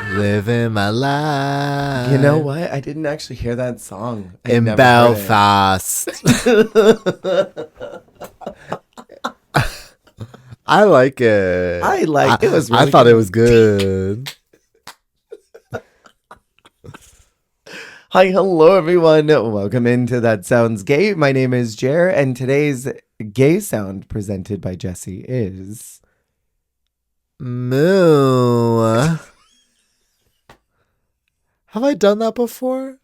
Living my life. You know what? I didn't actually hear that song. In Belfast. I like it. It was really I thought it was good. Hi, hello everyone. Welcome into That Sounds Gay. My name is Jer, and today's gay sound presented by Jesse is Moo. Have I done that before?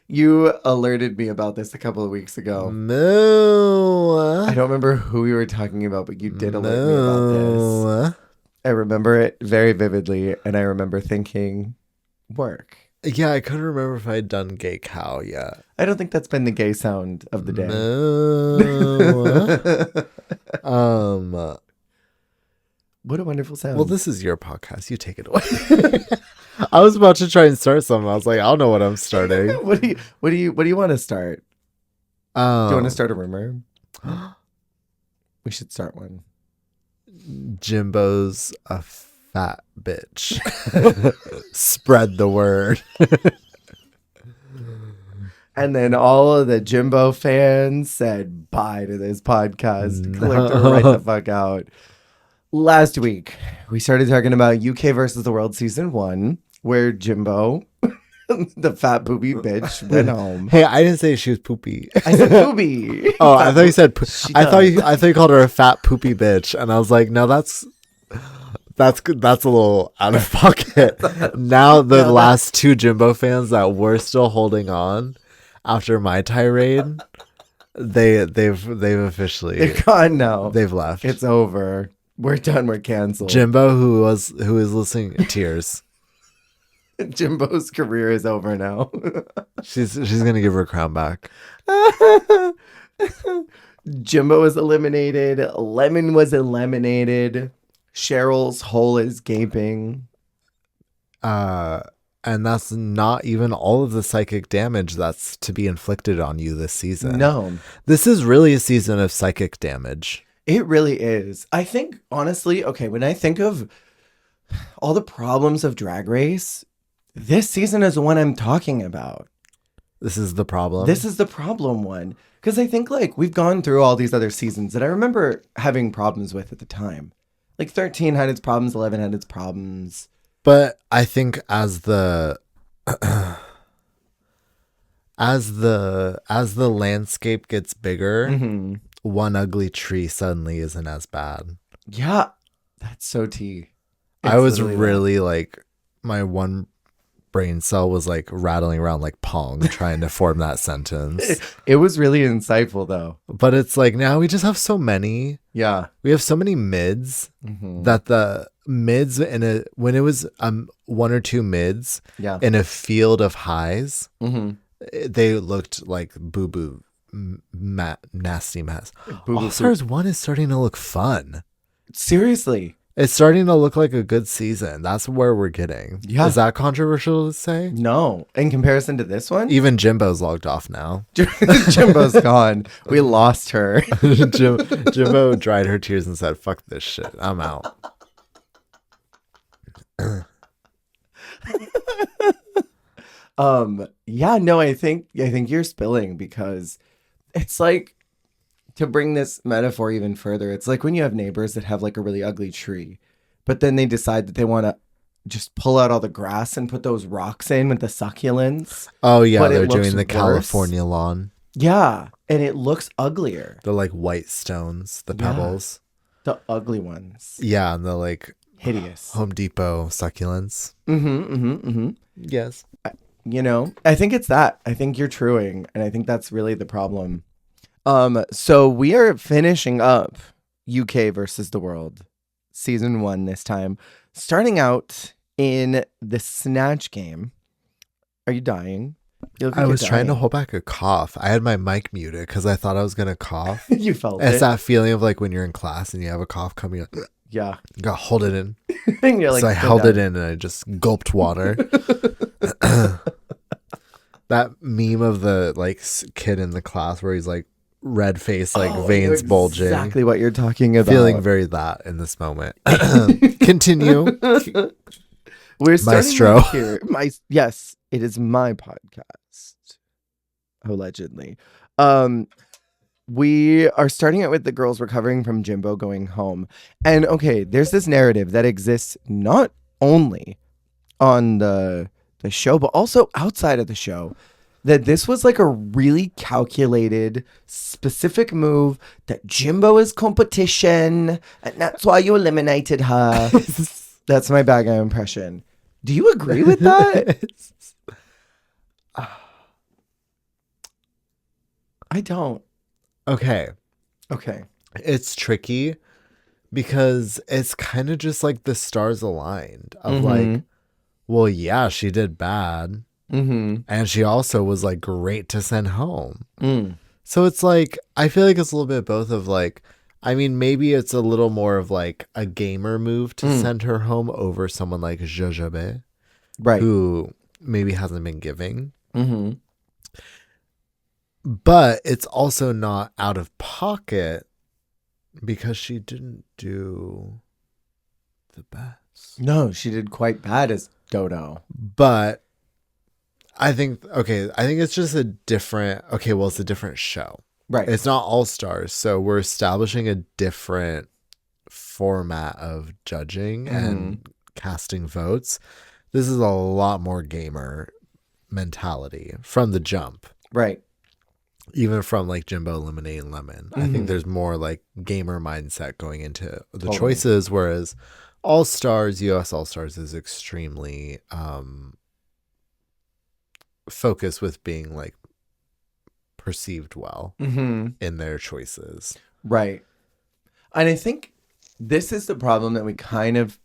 You alerted me about this a couple of weeks ago. Moo. I don't remember who we were talking about, but you did alert me about this. I remember it very vividly, and I remember thinking, work. Yeah, I couldn't remember if I'd done gay cow yet. I don't think that's been the gay sound of the day. Moo. What a wonderful sound. Well, this is your podcast. You take it away. I was about to try and start something. I was like, I don't know what I'm starting. What do you want to start? Do you want to start a rumor? We should start one. Jimbo's a fat bitch. Spread the word. And then all of the Jimbo fans said bye to this podcast. Clicked right the fuck out. Last week, we started talking about UK versus the World Season 1, where Jimbo, the fat poopy bitch, went home. Hey, I didn't say she was poopy. I said poopy. Oh, I thought you said I thought you called her a fat poopy bitch, and I was like, no, that's a little out of pocket. Now the last two Jimbo fans that were still holding on after my tirade, they've officially They're gone now. They've left. It's over. We're done. We're canceled. Jimbo, who is listening, tears. Jimbo's career is over now. She's gonna give her crown back. Jimbo was eliminated. Lemon was eliminated. Cheryl's hole is gaping. And that's not even all of the psychic damage that's to be inflicted on you this season. No. This is really a season of psychic damage. It really is. I think, honestly, okay, when I think of all the problems of Drag Race, this season is the one I'm talking about. This is the problem. This is the problem one. Because I think, like, we've gone through all these other seasons that I remember having problems with at the time. Like, 13 had its problems, 11 had its problems. But I think as the landscape gets bigger, Mm-hmm. one ugly tree suddenly isn't as bad. Yeah, that's so tea. I was really like, my one brain cell was like rattling around like Pong trying to form that sentence. It was really insightful though. But it's like now we just have so many. Yeah. We have so many mids that the mids when it was one or two mids in a field of highs, they looked like boo-boo. Nasty mess. All Stars 1 is starting to look fun. Seriously. It's starting to look like a good season. That's where we're getting. Yeah. Is that controversial to say? No. In comparison to this one? Even Jimbo's logged off now. Jimbo's gone. We lost her. Jimbo dried her tears and said, fuck this shit. I'm out. Yeah, no, I think you're spilling because it's like, to bring this metaphor even further, it's like when you have neighbors that have like a really ugly tree, but then they decide that they want to just pull out all the grass and put those rocks in with the succulents. Oh yeah, they're doing the California lawn. Yeah, and it looks uglier. The like white stones, the pebbles. The ugly ones. Yeah, and the like hideous Home Depot succulents. Yes. You know, I think it's that. I think you're truing, and I think that's really the problem. So we are finishing up UK versus the World, season 1 this time, starting out in the Snatch game. Are you dying? I was trying to hold back a cough. I had my mic muted because I thought I was gonna cough. You felt it's that feeling of like when you're in class and you have a cough coming up. Yeah, you gotta hold it in. And you're like, so I held it in and I just gulped water. That meme of the like kid in the class where he's like red face, like veins bulging. Exactly what you're talking about. Feeling very that in this moment. Continue. We're starting Maestro. right here. Yes, it is my podcast. Allegedly. We are starting out with the girls recovering from Jimbo going home. And okay, there's this narrative that exists not only on the show, but also outside of the show, that this was like a really calculated, specific move, that Jimbo is competition, and that's why you eliminated her. That's my bad guy impression. Do you agree with that? I don't. Okay. It's tricky because it's kind of just like the stars aligned of like, well, yeah, she did bad. And she also was like great to send home. So it's like, I feel like it's a little bit both of like, I mean, maybe it's a little more of like a gamer move to send her home over someone like Jojobe, right, who maybe hasn't been giving. But it's also not out of pocket because she didn't do the best. No, she did quite bad as Dodo. But I think it's just a different, it's a different show. Right. It's not All Stars. So we're establishing a different format of judging and casting votes. This is a lot more gamer mentality from the jump. Right. Even from like Jimbo eliminating Lemon. I think there's more like gamer mindset going into the choices, whereas All Stars, US All Stars is extremely focused with being like perceived well in their choices. Right. And I think this is the problem that we kind of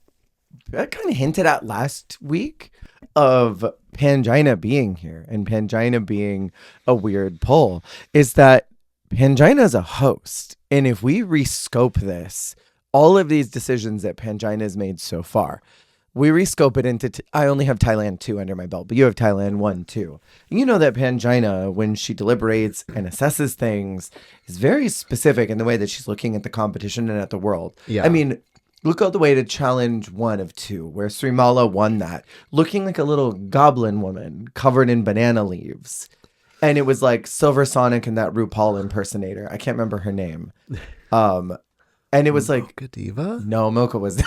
hinted at last week of Pangina being here and Pangina being a weird pull, is that Pangina is a host. And if we rescope this, all of these decisions that Pangina has made so far, we rescope it into, I only have Thailand 2 under my belt, but you have Thailand 1 too. You know that Pangina, when she deliberates and assesses things, is very specific in the way that she's looking at the competition and at the world. Yeah. I mean, look all the way to challenge 1 of 2, where Srimala won that, looking like a little goblin woman covered in banana leaves. And it was like Silver Sonic and that RuPaul impersonator. I can't remember her name. And it was like Mocha Diva? No, Mocha was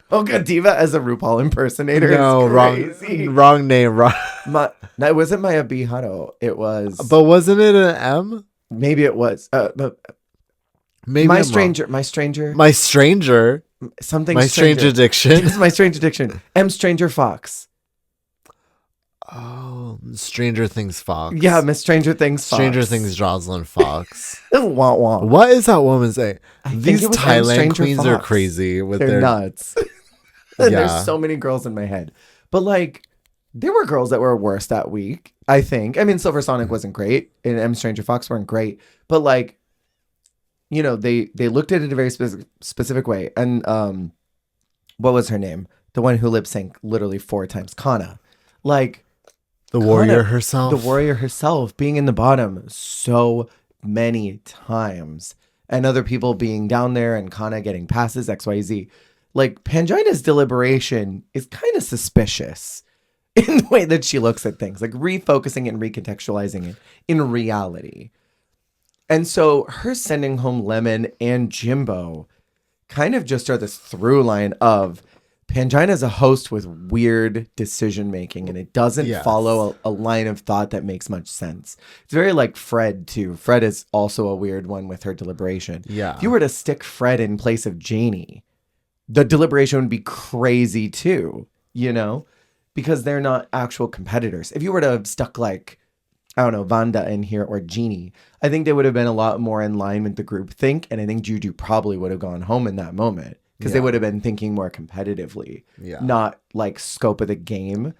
Mocha Diva as a RuPaul impersonator. No, wrong name. Wrong. It wasn't Maya Biharo. It was. But wasn't it an M? Maybe it was. Maybe my I'm stranger. wrong. My stranger. My stranger. Something. My strange addiction. It's my strange addiction. M. Stranger Fox. Oh, Stranger Things Fox. Yeah, Miss Stranger Things Fox. Stranger Things Jocelyn Fox. Wah, wah. What is that woman saying? These Thailand Stranger queens Fox. are crazy with They're their nuts. There's so many girls in my head. But like, there were girls that were worse that week, I think. I mean, Silver Sonic wasn't great, and M. Stranger Fox weren't great. But like, you know, they looked at it a very specific way. And what was her name? The one who lip synced literally 4 times. Kana. Like, the warrior herself. The warrior herself being in the bottom so many times. And other people being down there and Kana getting passes, XYZ. Like, Pangina's deliberation is kind of suspicious in the way that she looks at things. Like, refocusing and recontextualizing it in reality. And so her sending home Lemon and Jimbo kind of just are this through line of Pangina is a host with weird decision making, and it doesn't follow a line of thought that makes much sense. It's very like Fred too. Fred is also a weird one with her deliberation. Yeah. If you were to stick Fred in place of Janie, the deliberation would be crazy too, you know, because they're not actual competitors. If you were to have stuck like, I don't know, Vanda in here or Jeannie, I think they would have been a lot more in line with the group think. And I think Juju probably would have gone home in that moment because they would have been thinking more competitively, not like scope of the game.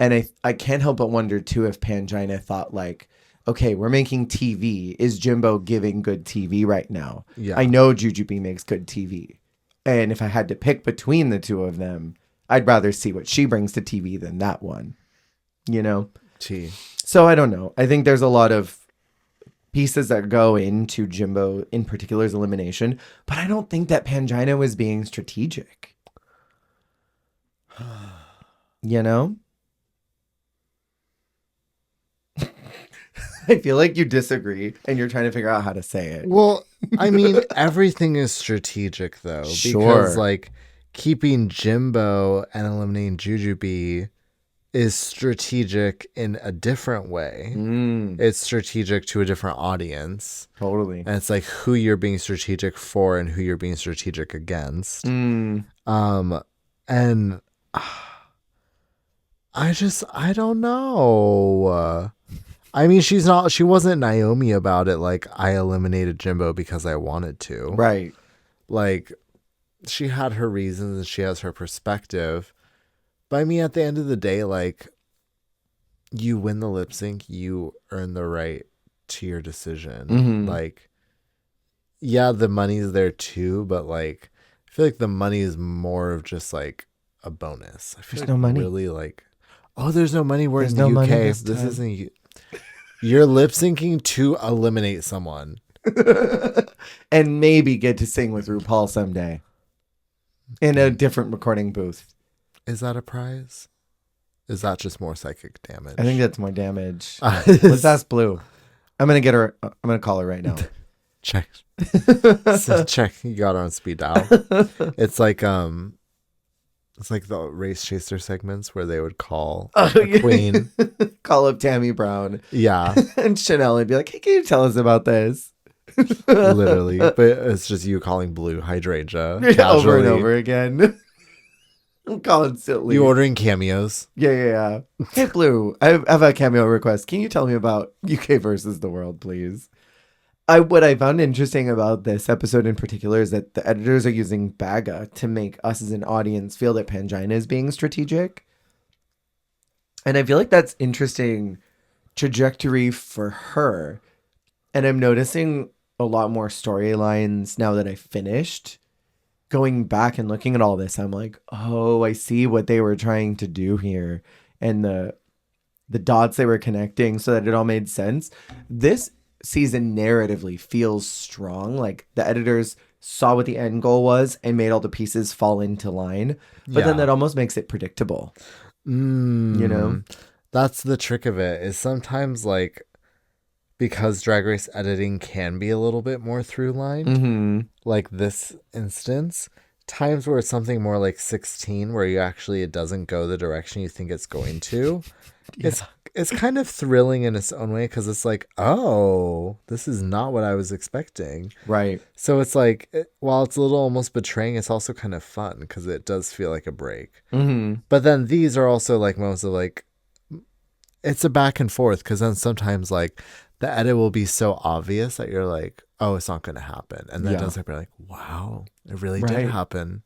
And I can't help but wonder too if Pangina thought like, okay, we're making TV. Is Jimbo giving good TV right now? Yeah. I know Jujubee makes good TV. And if I had to pick between the two of them, I'd rather see what she brings to TV than that one, you know? So I don't know. I think there's a lot of pieces that go into Jimbo in particular's elimination, but I don't think that Pangina was being strategic. You know? I feel like you disagree and you're trying to figure out how to say it. Well, I mean, everything is strategic though, because Sure. like keeping Jimbo and eliminating Jujubee is strategic in a different way. It's strategic to a different audience. Totally. And it's like who you're being strategic for and who you're being strategic against. And I don't know. I mean, she wasn't Naomi about it. Like, I eliminated Jimbo because I wanted to. Right. Like, she had her reasons and she has her perspective. But I mean, at the end of the day, like, you win the lip sync, you earn the right to your decision. Like, yeah, the money's there too, but like, I feel like the money is more of just like a bonus. I feel There's like no money. Really, like, oh, there's no money. We're There's in the no money UK. this This time. isn't. You're lip syncing to eliminate someone. And maybe get to sing with RuPaul someday in a different recording booth. Is that a prize? Is that just more psychic damage? I think that's more damage. Let's ask Blue. I'm gonna call her right now. Check. So check. You got her on speed dial. It's like the race chaser segments where they would call the queen. Call up Tammy Brown. Yeah. And Chanel would be like, hey, can you tell us about this? Literally. But it's just you calling Blue hydrangea. Over and over again. I'm constantly. You ordering cameos? Yeah. Hey, Blue, I have a cameo request. Can you tell me about UK versus the world, please? What I found interesting about this episode in particular is that the editors are using Baga to make us as an audience feel that Pangina is being strategic. And I feel like that's interesting trajectory for her. And I'm noticing a lot more storylines now that I finished. Going back and looking at all this, I'm like, oh, I see what they were trying to do here. And the dots they were connecting so that it all made sense. This season narratively feels strong. Like the editors saw what the end goal was and made all the pieces fall into line. But then that almost makes it predictable. You know? That's the trick of it, is sometimes like, because Drag Race editing can be a little bit more through line, like this instance, times where it's something more like 16 where it doesn't go the direction you think it's going to. It's kind of thrilling in its own way, because it's like, oh, this is not what I was expecting. Right. So it's like, while it's a little almost betraying, it's also kind of fun because it does feel like a break. But then these are also like moments of like, it's a back and forth, because then sometimes like the edit will be so obvious that you're like, oh, it's not going to happen. And then it does happen, like, wow, it really did happen.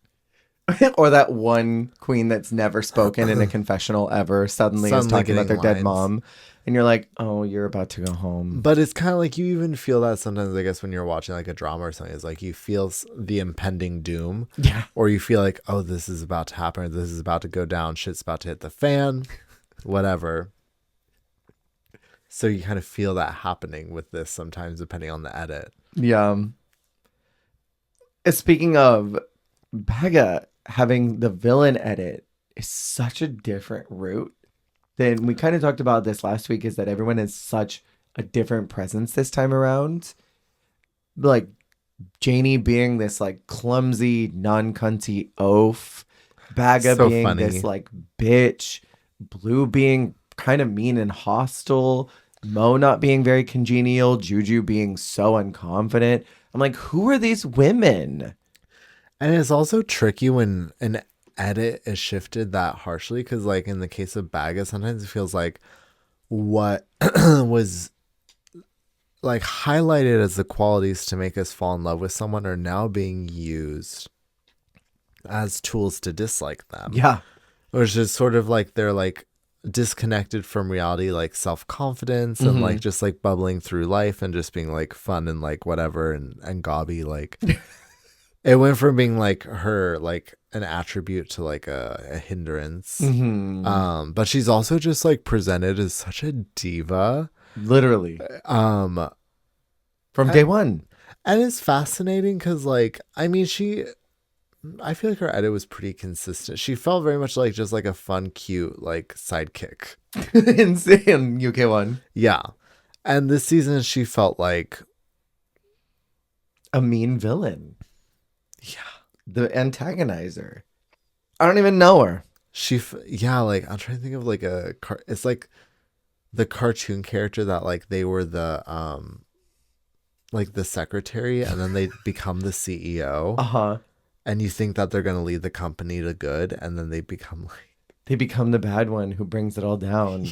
Or that one queen that's never spoken in a confessional ever suddenly is talking about their dead mom. And you're like, oh, you're about to go home. But it's kind of like, you even feel that sometimes, I guess, when you're watching like a drama or something. It's like you feel the impending doom. Yeah. Or you feel like, oh, this is about to happen. Or this is about to go down. Shit's about to hit the fan. Whatever. So you kind of feel that happening with this sometimes, depending on the edit. Yeah. Speaking of Baga, having the villain edit is such a different route. Then we kind of talked about this last week, is that everyone has such a different presence this time around. Like Janie being this like clumsy, non-cunty oaf, Baga So being funny. this like bitch, Blue being kind of mean and hostile, Mo not being very congenial, Juju being so unconfident. I'm like, who are these women? And it's also tricky when an edit is shifted that harshly, because like in the case of Baga, sometimes it feels like what was like highlighted as the qualities to make us fall in love with someone are now being used as tools to dislike them. Yeah. Which is sort of like they're like disconnected from reality, like self-confidence and like just like bubbling through life and just being like fun and like whatever and gobby. Like it went from being like her like an attribute to like a hindrance. But she's also just like presented as such a diva, literally, from day one. And it's fascinating because like, I mean, I feel like her edit was pretty consistent. She felt very much like just like a fun, cute, like sidekick. Insane UK1. Yeah. And this season she felt like a mean villain. Yeah. The antagonizer. I don't even know her. Like I'm trying to think of like it's like the cartoon character that like they were the like the secretary and then they become the CEO. Uh-huh. And you think that they're going to lead the company to good, and then they become the bad one who brings it all down,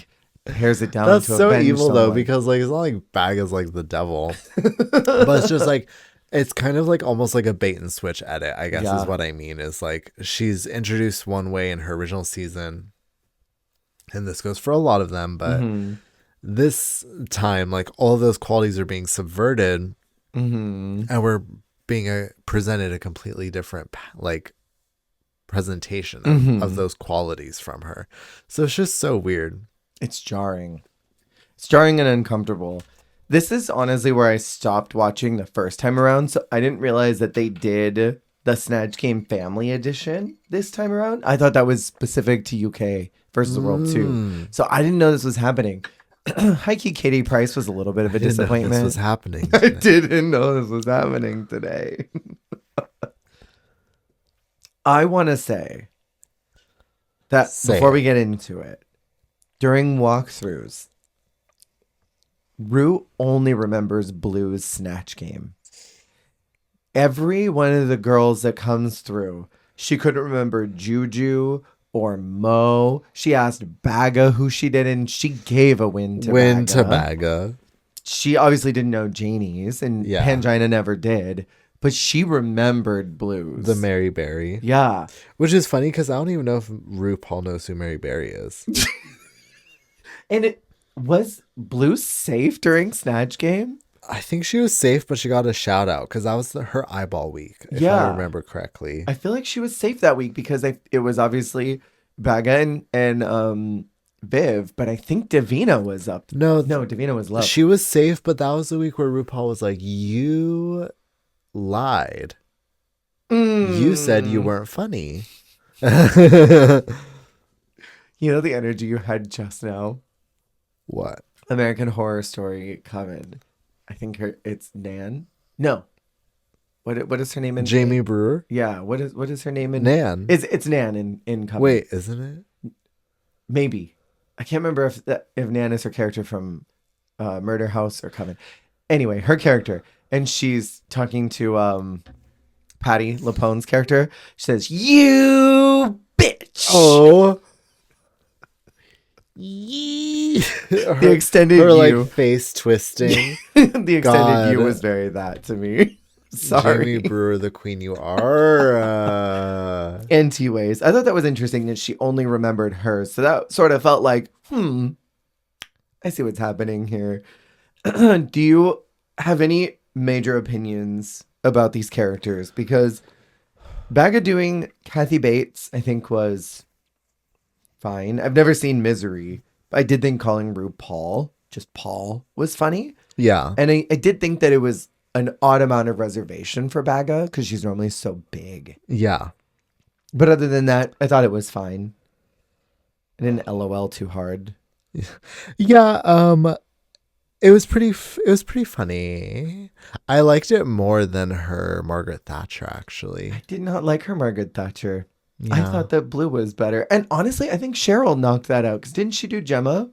tears it down. That's to so avenge evil someone. though, because like it's not like Bag is like the devil, but it's just like it's kind of like almost like a bait and switch edit, I guess is what I mean. Is like she's introduced one way in her original season, and this goes for a lot of them, but this time like all of those qualities are being subverted, and we're being presented a completely different like presentation of those qualities from her. So it's just so weird. It's jarring. It's jarring and uncomfortable. This is honestly where I stopped watching the first time around. So I didn't realize that they did the Snatch Game Family Edition this time around. I thought that was specific to UK versus the world too. So I didn't know this was happening. High-key Katie Price was a little bit of a disappointment. This was happening today. I didn't know this was happening today. I want to say that before we get into it, during walkthroughs, Rue only remembers Blue's Snatch Game. Every one of the girls that comes through, she couldn't remember Juju or Mo. She asked Baga who she did, and she gave a win to Baga. She obviously didn't know Janie's, and Pangina never did, but she remembered Blue's. The Mary Berry. Yeah. Which is funny because I don't even know if RuPaul knows who Mary Berry is. And was Blue safe during Snatch Game? I think she was safe, but she got a shout out because that was her eyeball week, if I remember correctly. I feel like she was safe that week because it was obviously Baga and Viv, but I think Davina was up. No, Davina was low. She was safe, but that was the week where RuPaul was like, "You lied. You said you weren't funny." You know the energy you had just now? What? American Horror Story coming. I think it's Nan. No. What is her name in Jamie Brewer? Yeah, what is her name in Nan? It's Nan in coming. Wait, isn't it? Maybe. I can't remember if Nan is her character from Murder House or Coven. Anyway, her character, and she's talking to Patty LaPone's character. She says, "You bitch." Oh. The extended her you, like face twisting. The extended you was very that to me. Sorry, Jamie Brewer, the queen you are. Anyways, I thought that was interesting that she only remembered hers, so that sort of felt like, I see what's happening here. Do you have any major opinions about these characters? Because Baga doing Kathy Bates, I think, was fine. I've never seen Misery, but I did think calling RuPaul, just Paul, was funny. Yeah. And I did think that it was an odd amount of reservation for Baga because she's normally so big. Yeah. But other than that, I thought it was fine. I didn't LOL too hard. Yeah. It was pretty funny. I liked it more than her Margaret Thatcher, actually. I did not like her Margaret Thatcher. Yeah. I thought that Blue was better. And honestly, I think Cheryl knocked that out. Because didn't she do Gemma?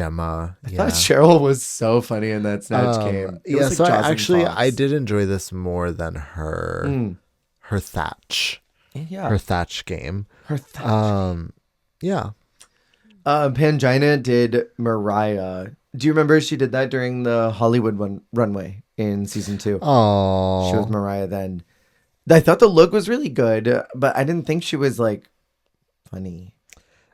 I thought Cheryl was so funny in that Snatch game. Yeah, like so I did enjoy this more than her Thatch. Yeah. Her Thatch game. Yeah. Pangina did Mariah. Do you remember she did that during the Hollywood runway in season 2? Oh. She was Mariah then. I thought the look was really good, but I didn't think she was like funny.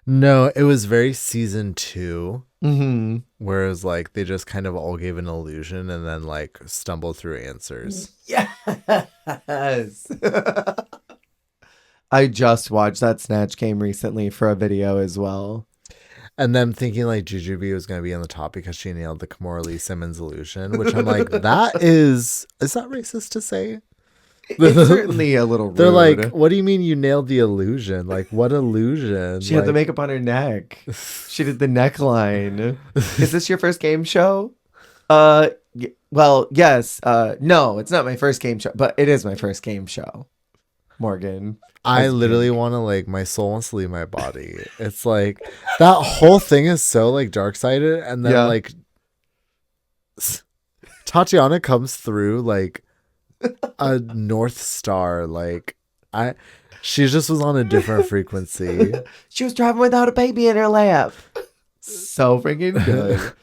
No, it was very season 2. Mm-hmm. Where it was like they just kind of all gave an illusion and then like stumbled through answers. Yes. I just watched that Snatch game recently for a video as well. And then thinking like Jujubee was going to be on the top because she nailed the Kimora Lee Simmons illusion, which I'm like, is that racist to say? It's certainly a little rude. They're like, what do you mean you nailed the illusion? Like, what illusion? She had the makeup on her neck. She did the neckline. Is this your first game show? Well, yes. No, it's not my first game show, but it is my first game show. Morgan. I literally want to, like, my soul wants to leave my body. It's like, that whole thing is so, like, dark-sided. And then, like, Tatiana comes through, like, a North Star. Like, she just was on a different frequency. She was driving without a baby in her lap. So freaking good.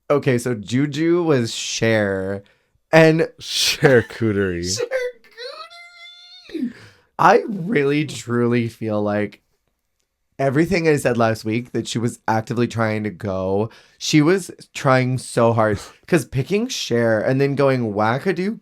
Okay, so Juju was Cher. And Charcuterie. I really, truly feel like everything I said last week that she was actively trying to go, she was trying so hard. Because picking Cher and then going wackadoo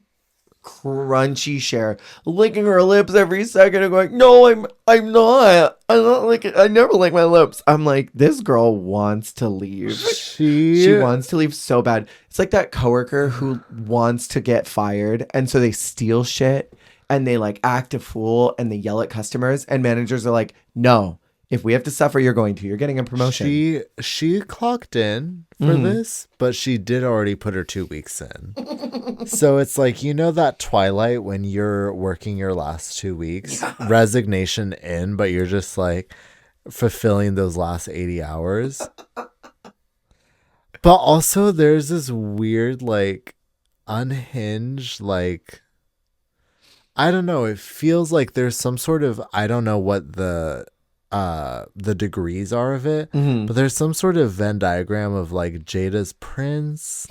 crunchy Cher, licking her lips every second and going, no, I'm not like, I never lick my lips. I'm like, this girl wants to leave. She wants to leave so bad. It's like that coworker who wants to get fired, and so they steal shit and they like act a fool and they yell at customers, and managers are like, no, if we have to suffer, you're going to. You're getting a promotion. She clocked in for this, but she did already put her 2 weeks in. So it's like, you know that Twilight when you're working your last 2 weeks, resignation in, but you're just like fulfilling those last 80 hours. But also there's this weird, like, unhinged, like, I don't know. It feels like there's some sort of, I don't know what the degrees are of it, but there's some sort of Venn diagram of like Jada's prince,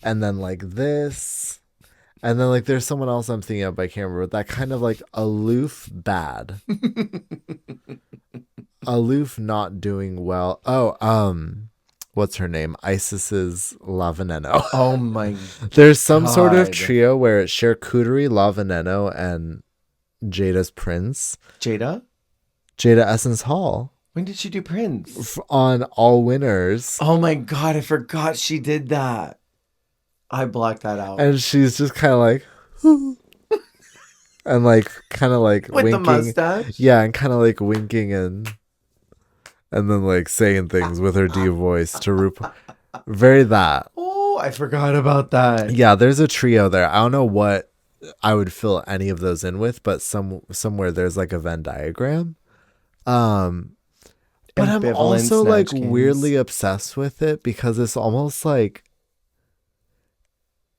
and then like this, and then like there's someone else I'm thinking of, I can't remember, that kind of like aloof bad. Aloof not doing well. What's her name? Isis's La Veneno. Oh my There's some sort of trio where it's Charcuterie, La Veneno, and Jada's prince. Jada Essence Hall. When did she do Prince? On All Winners. Oh my god, I forgot she did that. I blocked that out. And she's just kind of like, and like kind of like with winking. The mustache. Yeah, and kind of like winking and then like saying things with her deep voice to RuPaul. Very that. Oh, I forgot about that. Yeah, there's a trio there. I don't know what I would fill any of those in with, but somewhere there's like a Venn diagram. But I'm also like weirdly obsessed with it because it's almost like,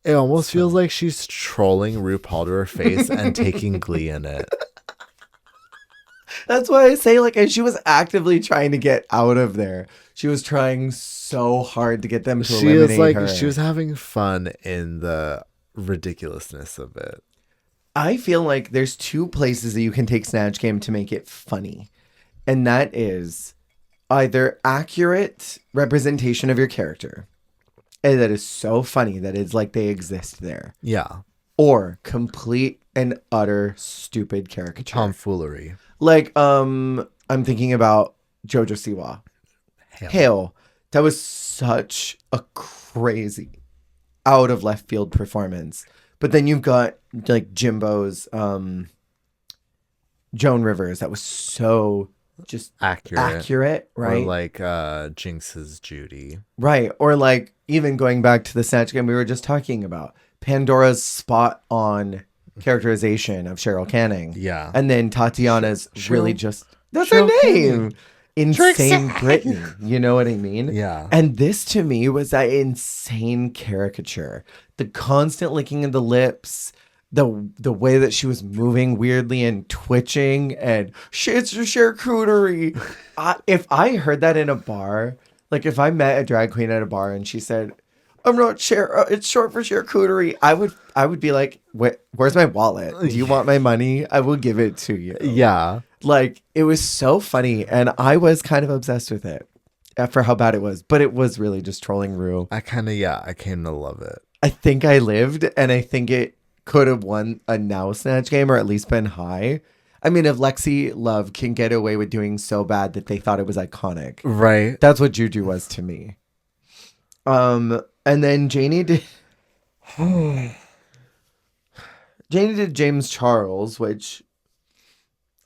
it almost feels like she's trolling RuPaul to her face and taking glee in it. That's why I say, like, she was actively trying to get out of there. She was trying so hard to get them to eliminate her. She was having fun in the ridiculousness of it. I feel like there's two places that you can take Snatch Game to make it funny. And that is either accurate representation of your character, and that is so funny that it's like they exist there. Yeah. Or complete and utter stupid caricature. Tomfoolery. Like, I'm thinking about Jojo Siwa. Hail. That was such a crazy out of left field performance. But then you've got like Jimbo's Joan Rivers. That was so just accurate, right? Or like Jinx's Judy. Right. Or like even going back to the Snatch Game we were just talking about. Pandora's spot on characterization of Cheryl Canning. Yeah. And then Tatiana's really just, that's her name. Insane Britney. You know what I mean? Yeah. And this to me was that insane caricature. The constant licking of the lips, the way that she was moving weirdly and twitching, and it's your charcuterie. If I heard that in a bar, like if I met a drag queen at a bar and she said, I'm not it's short for charcuterie, I would be like, where's my wallet? Do you want my money? I will give it to you. Yeah. Like, it was so funny, and I was kind of obsessed with it for how bad it was, but it was really just trolling Ru. I came to love it. I think I lived, and I think it could have won a Now Snatch Game, or at least been high. I mean, if Lexi Love can get away with doing so bad that they thought it was iconic. Right. That's what Juju was to me. And then Janie did... Janie did James Charles, which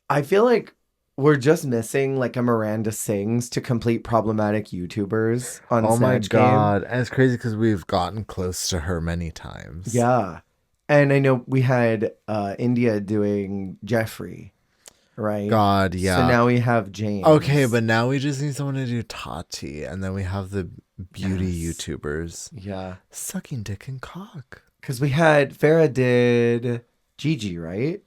I feel like we're just missing like a Miranda Sings to complete problematic YouTubers on Oh my Snatch Game. god. And it's crazy because we've gotten close to her many times. Yeah. And I know we had India doing Jeffrey, right? God, yeah. So now we have James. Okay, but now we just need someone to do Tati. And then we have the beauty YouTubers. Yeah. Sucking dick and cock. Because we had Farrah did Gigi, right?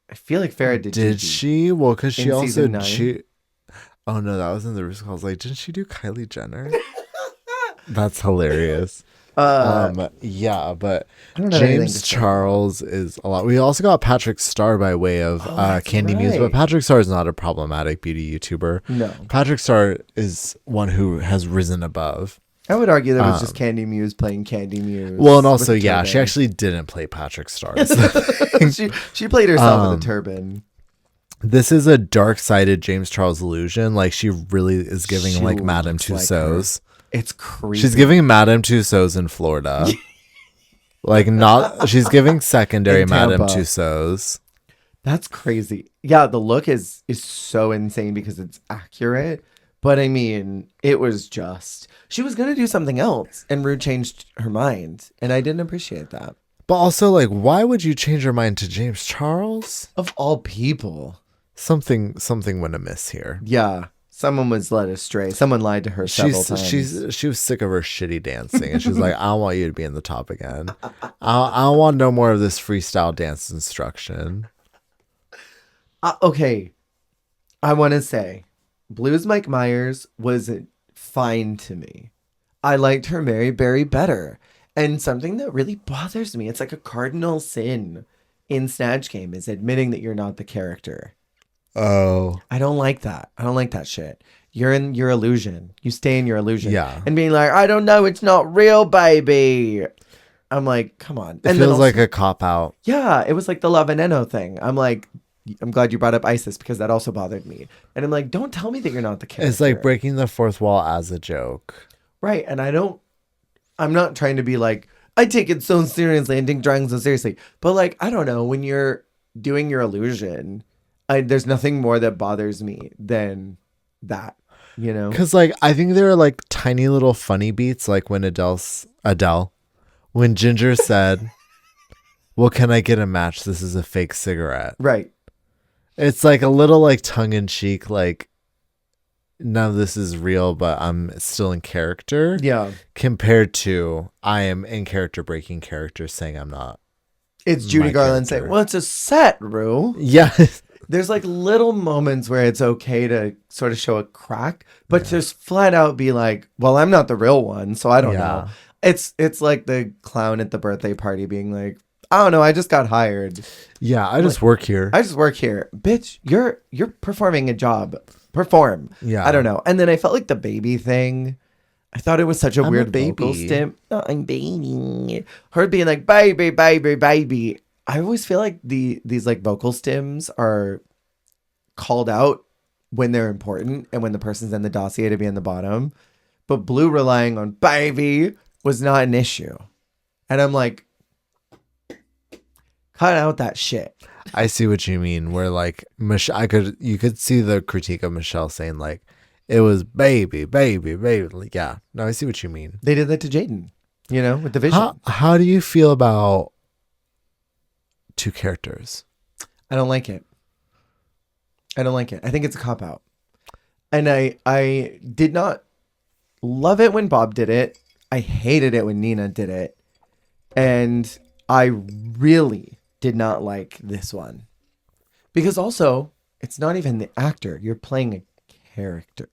I feel like Farrah did Did Gigi. she? Well, because she In also season 9? Oh no, that was in the risk. I was like, didn't she do Kylie Jenner? That's hilarious. Yeah, but James Charles is a lot. We also got Patrick Starr by way of Candy Muse, but Patrick Starr is not a problematic beauty YouTuber. No. Patrick Starr is one who has risen above. I would argue that it was just Candy Muse playing Candy Muse. Well, and also, yeah, she actually didn't play Patrick Starr. she played herself with a turban. This is a dark-sided James Charles illusion. Like, she really is giving like Madame Tussauds. It's creepy. She's giving Madame Tussauds in Florida. Like, not... She's giving secondary Madame Tussauds. That's crazy. Yeah, the look is so insane because it's accurate. But I mean, it was just... She was going to do something else, and Rue changed her mind. And I didn't appreciate that. But also, like, why would you change your mind to James Charles? Of all people. Something went amiss here. Yeah. Someone was led astray. Someone lied to her several times. She was sick of her shitty dancing. And she's like, I don't want you to be in the top again. I don't want no more of this freestyle dance instruction. Okay. I want to say, Blue's Mike Myers was fine to me. I liked her Mary Berry better. And something that really bothers me, it's like a cardinal sin in Snatch Game, is admitting that you're not the character. Oh. I don't like that. I don't like that shit. You're in your illusion. You stay in your illusion. Yeah. And being like, I don't know, it's not real, baby. I'm like, come on. It feels like a cop-out. Yeah, it was like the La Veneno thing. I'm like, I'm glad you brought up ISIS because that also bothered me. And I'm like, don't tell me that you're not the character. It's like breaking the fourth wall as a joke. Right. And I'm not trying to be like, I take it so seriously and take drawing so seriously. But like, I don't know, when you're doing your illusion, there's nothing more that bothers me than that, you know? Because like, I think there are like tiny little funny beats, like when when Ginger said, well, can I get a match? This is a fake cigarette. Right. It's like a little like tongue in cheek, like none of this is real, but I'm still in character. Yeah. Compared to I am in character breaking character saying I'm not. It's Judy Garland saying, well, it's a set, Rue. Yeah. There's like little moments where it's okay to sort of show a crack, but just flat out be like, well, I'm not the real one, so I don't know. It's like the clown at the birthday party being like, I don't know, I just got hired. Yeah, I just work here. I just work here. Bitch, you're performing a job. Perform. Yeah. I don't know. And then I felt like the baby thing. I thought it was such a weird vocal stim. Oh, I'm baby. Her being like, baby, baby, baby. I always feel like these like vocal stims are called out when they're important and when the person's in the dossier to be in the bottom. But Blue relying on baby was not an issue. And I'm like, cut out that shit. I see what you mean. Where like you could see the critique of Michelle saying like it was baby, baby, baby. Like, yeah, no, I see what you mean. They did that to Jaden, you know, with the vision. How do you feel about two characters? I don't like it. I think it's a cop out, and I did not love it when Bob did it. I hated it when Nina did it, and I really did not like this one because also it's not even the actor. You're playing a character,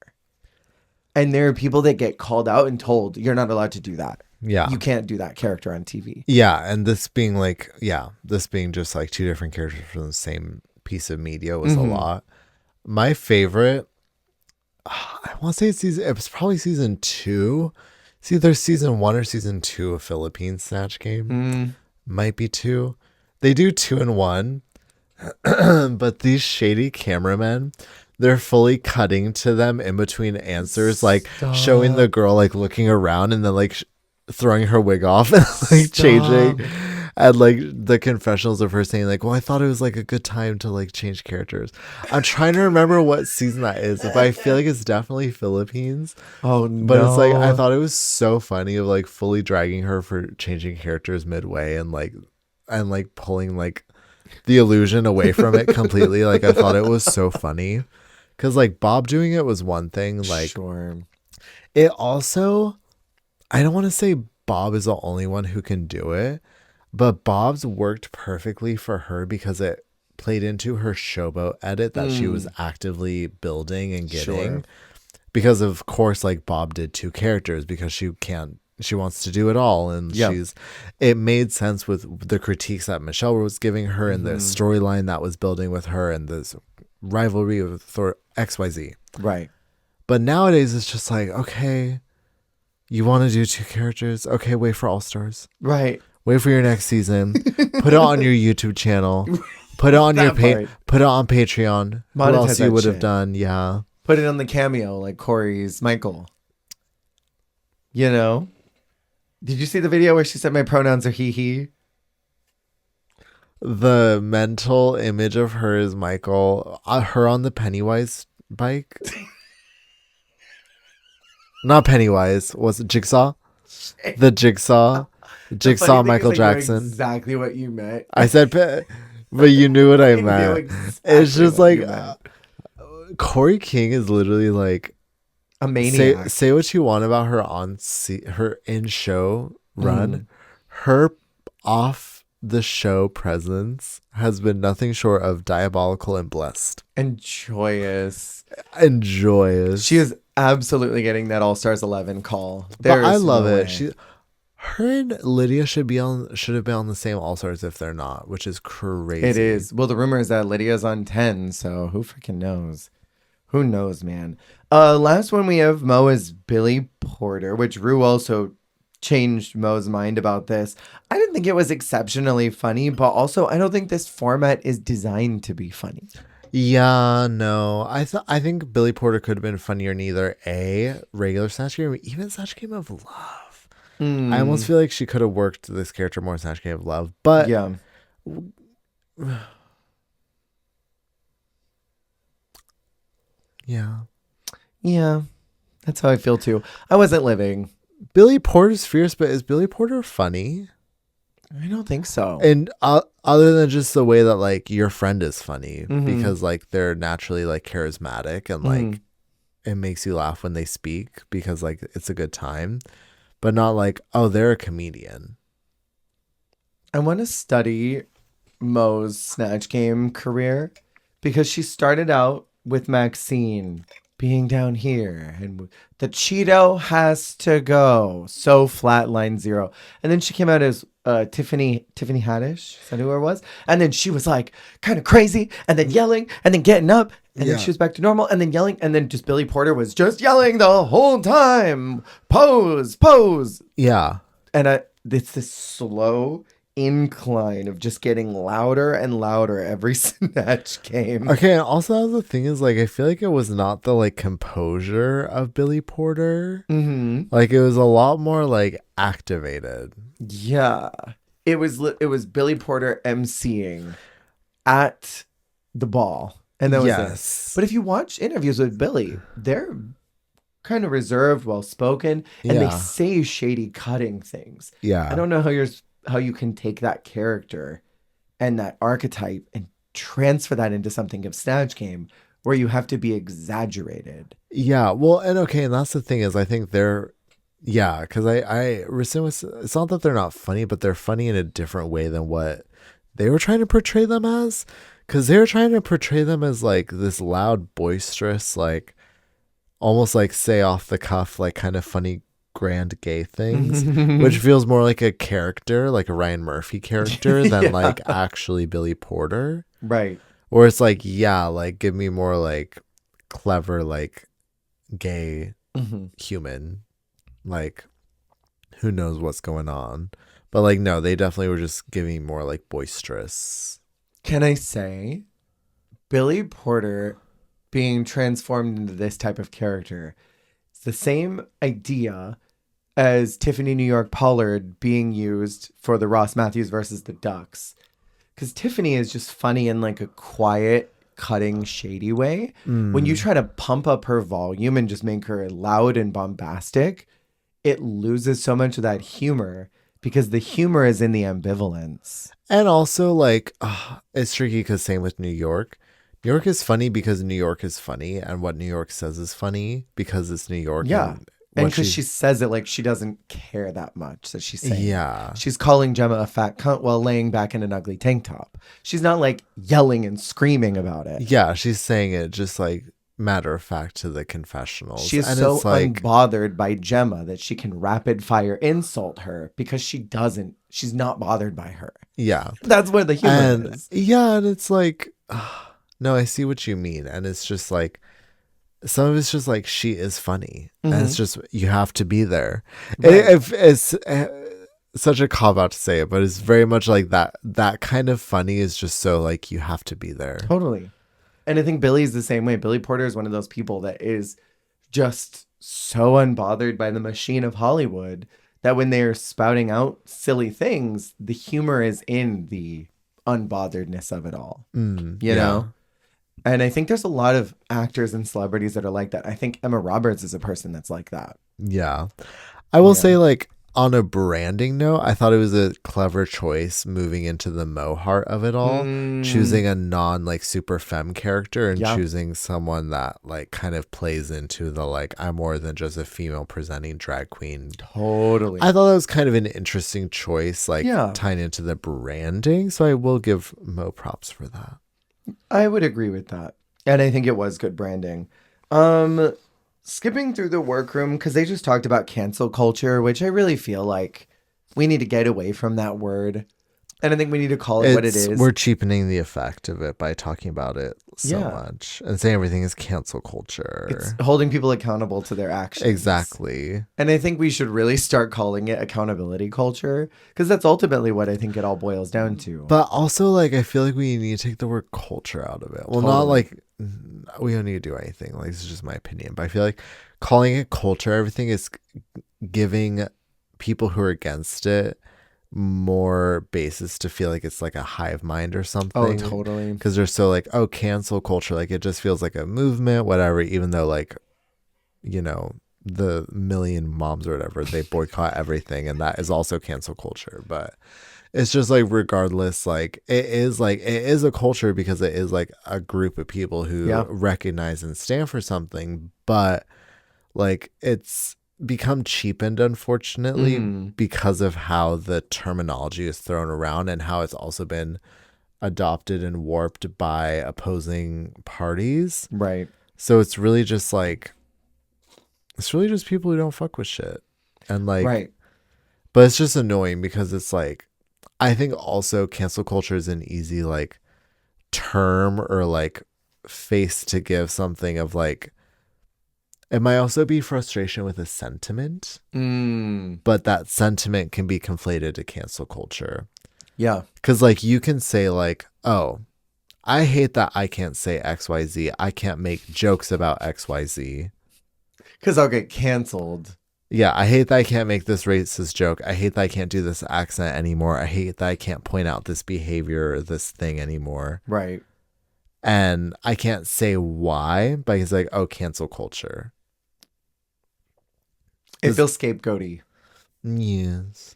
and there are people that get called out and told you're not allowed to do that. Yeah, you can't do that character on TV. Yeah, and this being just like two different characters from the same piece of media was a lot. My favorite, I want to say it was probably season 2. It's either season 1 or season 2 of Philippines Snatch Game. Might be 2. They do 2 and 1, but these shady cameramen, they're fully cutting to them in between answers, like showing the girl like looking around and then like throwing her wig off and like changing. And like the confessionals of her saying like, well, I thought it was like a good time to like change characters. I'm trying to remember what season that is. If I feel like it's definitely Philippines. Oh But it's like I no. thought it was so funny of like fully dragging her for changing characters midway and like pulling like the illusion away from it completely. Like I thought it was so funny. Cause like Bob doing it was one thing. Like Sure. it also, I don't want to say Bob is the only one who can do it, but Bob's worked perfectly for her because it played into her showboat edit that she was actively building and getting. Sure. Because of course, like Bob did two characters because she wants to do it all. And it made sense with the critiques that Michelle was giving her and the storyline that was building with her and this rivalry with XYZ. Right. But nowadays it's just like, okay, you want to do two characters? Okay, wait for All Stars. Right. Wait for your next season. Put it on your YouTube channel. Put it on put it on Patreon. What else you would have done? Yeah. Put it on the Cameo like Corey's Michael. You know? Did you see the video where she said my pronouns are he? The mental image of her is Michael. Her on the Pennywise bike. Not Pennywise. Was it Jigsaw? The Jigsaw. Jigsaw Michael Jackson. Exactly what you meant. I said, but you knew what I meant. Exactly, it's just like Corey King is literally like a maniac. Say what you want about her her in show run. Her off the show presence has been nothing short of diabolical and blessed and joyous. She is absolutely getting that All Stars 11 call. But I love it. Her and Lydia should have been on the same All Stars if they're not, which is crazy. It is. Well, the rumor is that Lydia's on 10, so who freaking knows? Who knows, man? Last one we have Mo is Billy Porter, which Rue also changed Mo's mind about this. I didn't think it was exceptionally funny, but also I don't think this format is designed to be funny. Yeah, no. I think Billy Porter could have been funnier in either a regular Snatch Game or even Snatch Game of Love. I almost feel like she could have worked this character more in Snatch Game of Love, but yeah. Yeah, that's how I feel too. I wasn't living. Billy Porter's fierce, but is Billy Porter funny? I don't think so. And other than just the way that like your friend is funny, because like they're naturally like charismatic and like it makes you laugh when they speak because like it's a good time, but not like, oh, they're a comedian. I want to study Mo's Snatch Game career because she started out with Maxine being down here and the Cheeto has to go. So flatline zero. And then she came out as Tiffany Haddish. Is that who it was? And then she was like kind of crazy and then yelling and then getting up and then she was back to normal and then yelling. And then just Billy Porter was just yelling the whole time. Pose. Yeah. And it's this slow incline of just getting louder and louder every Snatch Game. Okay, and also the thing is like I feel like it was not the like composure of Billy Porter. Like it was a lot more like activated. Yeah. It was Billy Porter emceeing at the ball. And that was it. But if you watch interviews with Billy, they're kind of reserved, well spoken, and they say shady cutting things. Yeah. I don't know how you can take that character and that archetype and transfer that into something of Snatch Game where you have to be exaggerated. Yeah, well, and that's the thing is I think they're, because it's not that they're not funny, but they're funny in a different way than what they were trying to portray them as, because they were trying to portray them as like this loud, boisterous, like almost like say off the cuff, like kind of funny grand gay things, which feels more like a character, like a Ryan Murphy character than like actually Billy Porter. Right. Or it's like, like give me more like clever, like gay human, like who knows what's going on. But like, no, they definitely were just giving more like boisterous. Can I say Billy Porter being transformed into this type of character? It's the same idea as Tiffany New York Pollard being used for the Ross Matthews versus the Ducks. Because Tiffany is just funny in like a quiet, cutting, shady way. When you try to pump up her volume and just make her loud and bombastic, it loses so much of that humor because the humor is in the ambivalence. And also, like, it's tricky because same with New York. New York is funny because New York is funny, and what New York says is funny because it's New York. Yeah. And because she says it like she doesn't care that much that she's saying. Yeah. She's calling Gemma a fat cunt while laying back in an ugly tank top. She's not like yelling and screaming about it. Yeah, she's saying it just like matter of fact to the confessionals. She's and so it's like, unbothered by Gemma that she can rapid fire insult her because she's not bothered by her. Yeah. That's where the humor is. Yeah, and it's like, no, I see what you mean. And it's just like, some of it's just like, she is funny. And it's just, you have to be there. Right. It's such a cop out to say it, but it's very much like that kind of funny is just so like, you have to be there. Totally. And I think Billy's the same way. Billy Porter is one of those people that is just so unbothered by the machine of Hollywood that when they're spouting out silly things, the humor is in the unbotheredness of it all. You know? And I think there's a lot of actors and celebrities that are like that. I think Emma Roberts is a person that's like that. Yeah. I will say, like, on a branding note, I thought it was a clever choice moving into the Mo heart of it all, choosing a non like super femme character and choosing someone that like kind of plays into the like, I'm more than just a female presenting drag queen. Totally. I thought that was kind of an interesting choice, like tying into the branding. So I will give Mo props for that. I would agree with that. And I think it was good branding. Skipping through the workroom, because they just talked about cancel culture, which I really feel like we need to get away from that word. And I think we need to call it what it is. We're cheapening the effect of it by talking about it so much and saying everything is cancel culture. It's holding people accountable to their actions. Exactly. And I think we should really start calling it accountability culture, because that's ultimately what I think it all boils down to. But also, like, I feel like we need to take the word culture out of it. Well, not like we don't need to do anything. Like, this is just my opinion. But I feel like calling it culture, everything is giving people who are against it more basis to feel like it's like a hive mind or something. Oh, totally. Because they're so like, oh, cancel culture. Like, it just feels like a movement, whatever, even though, like, you know, the million moms or whatever, they boycott everything. And that is also cancel culture. But it's just like, regardless, like it is a culture because it is like a group of people who recognize and stand for something. But like, it's become cheapened, unfortunately, because of how the terminology is thrown around and how it's also been adopted and warped by opposing parties. Right. So it's really just like, it's really just people who don't fuck with shit. And like, right. But it's just annoying because it's like, I think also cancel culture is an easy like term or like face to give something of like, it might also be frustration with a sentiment, but that sentiment can be conflated to cancel culture. Yeah. Because, like, you can say, like, oh, I hate that I can't say XYZ. I can't make jokes about XYZ. Because I'll get canceled. Yeah, I hate that I can't make this racist joke. I hate that I can't do this accent anymore. I hate that I can't point out this behavior or this thing anymore. Right. And I can't say why, but he's like, oh, cancel culture. It feels scapegoaty. Yes.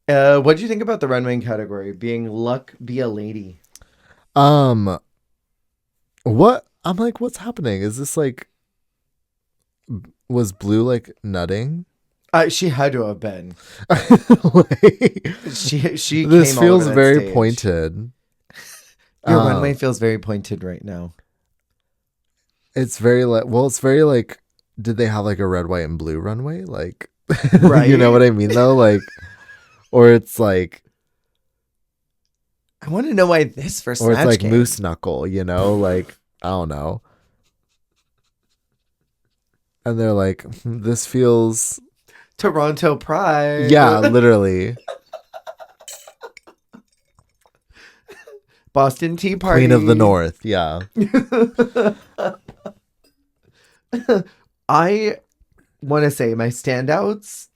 What do you think about the Runway category being luck be a lady? What? I'm like, what's happening? Is this like, was Blue like nutting? She had to have been. Like, she. This came feels very stage. Pointed. Your runway feels very pointed right now. It's very like, well, it's very like, did they have like a red, white, and blue runway? Like, right? You know what I mean though? Like, or it's like, I want to know why this for Snatch or it's like came. moose knuckle, you know? Like, I don't know. And they're like, this feels Toronto Pride. Yeah, literally. Boston Tea Party. Queen of the North, yeah. I want to say my standouts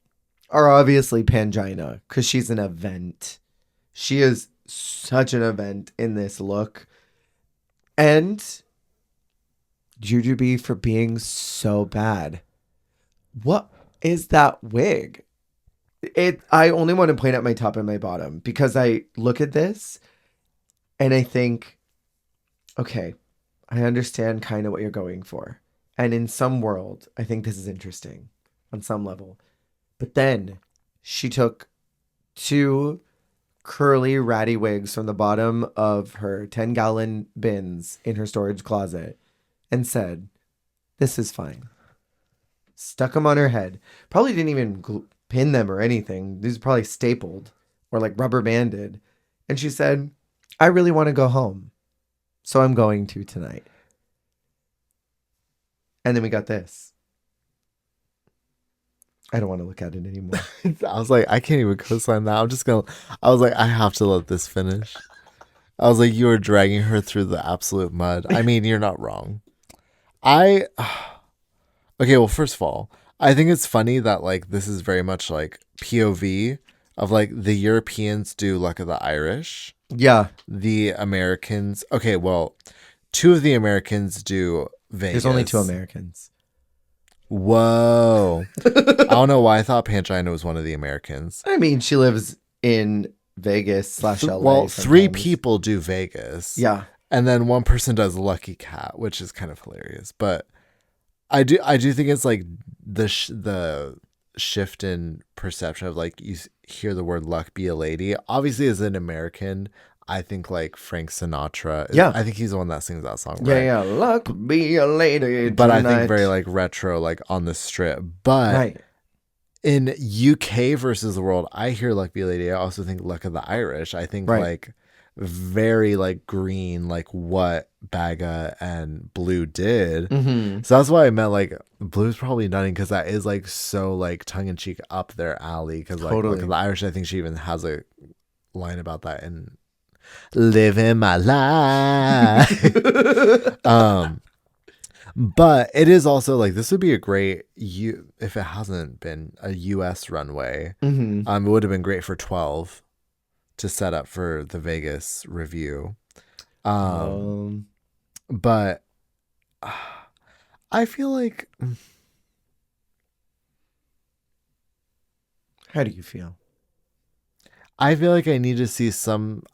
are obviously Pangina because she's an event. She is such an event in this look. And Jujubee for being so bad. What is that wig? I only want to point out my top and my bottom because I look at this and I think, okay, I understand kind of what you're going for. And in some world, I think this is interesting on some level. But then she took 2 curly ratty wigs from the bottom of her 10-gallon bins in her storage closet and said, this is fine. Stuck them on her head. Probably didn't even pin them or anything. These are probably stapled or like rubber banded. And she said, I really want to go home. So I'm going to tonight. And then we got this. I don't want to look at it anymore. I was like, I can't even co-sign that. I was like, I have to let this finish. I was like, you were dragging her through the absolute mud. I mean, you're not wrong. Okay, well, first of all, I think it's funny that like this is very much like POV of like the Europeans do Luck of the Irish. Yeah. The Americans. Okay, well, 2 of the Americans do Vegas. There's only 2 Americans. Whoa. I don't know why I thought Pangina was one of the Americans. I mean, she lives in Vegas / LA. Well, 3 people do Vegas. Yeah. And then 1 person does Lucky Cat, which is kind of hilarious. But I do think it's like the shift in perception of like you hear the word luck be a lady. Obviously, as an American, I think like Frank Sinatra. Yeah. I think he's the one that sings that song. Right? Yeah. Luck be a lady. But tonight. I think very like retro, like on the strip. But right. In UK versus the world, I hear Luck be a lady. I also think Luck of the Irish. I think like very like green, like what Baga and Blue did. Mm-hmm. So that's why I meant like Blue's probably nutting because that is like so like tongue in cheek up their alley. Because like Luck of the Irish, I think she even has a line about that in Living My Life. But it is also like this would be a great if it hasn't been a US runway. Mm-hmm. It would have been great for 12 to set up for the Vegas review. But I feel like how do you feel? I feel like I need to see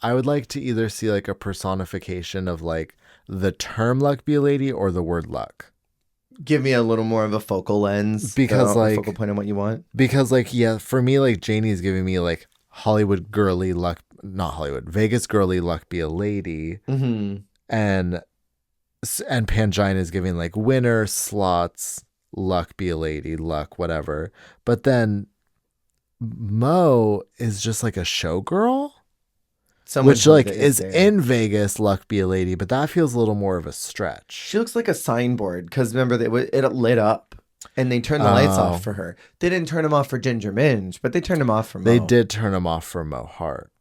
I would like to either see like a personification of like the term luck be a lady or the word luck. Give me a little more of a focal lens. Because like focal point on what you want. Because like, yeah, for me, like Janie's giving me like Hollywood girly luck, not Hollywood, Vegas girly luck be a lady. Mm-hmm. And Pangina is giving like winner slots, luck be a lady, luck, whatever. But then Mo is just like a showgirl. Which like is in Vegas, luck be a lady, but that feels a little more of a stretch. She looks like a signboard because remember it lit up and they turned the lights off for her. They didn't turn them off for Ginger Minge, but they turned them off for Mo. They did turn them off for Mo Hart.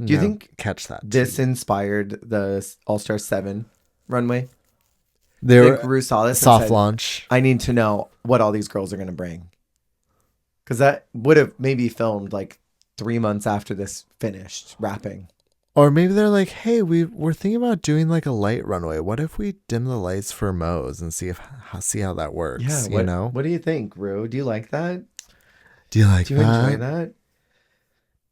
Do you think catch that? This inspired the All-Star 7 runway? They were Rue saw this soft launch. I need to know what all these girls are going to bring. Because that would have maybe filmed like 3 months after this finished wrapping. Or maybe they're like, hey, we're thinking about doing like a light runway. What if we dim the lights for Mo's and see how that works? Yeah, you know? What do you think, Rue? Do you like that? Do you enjoy that?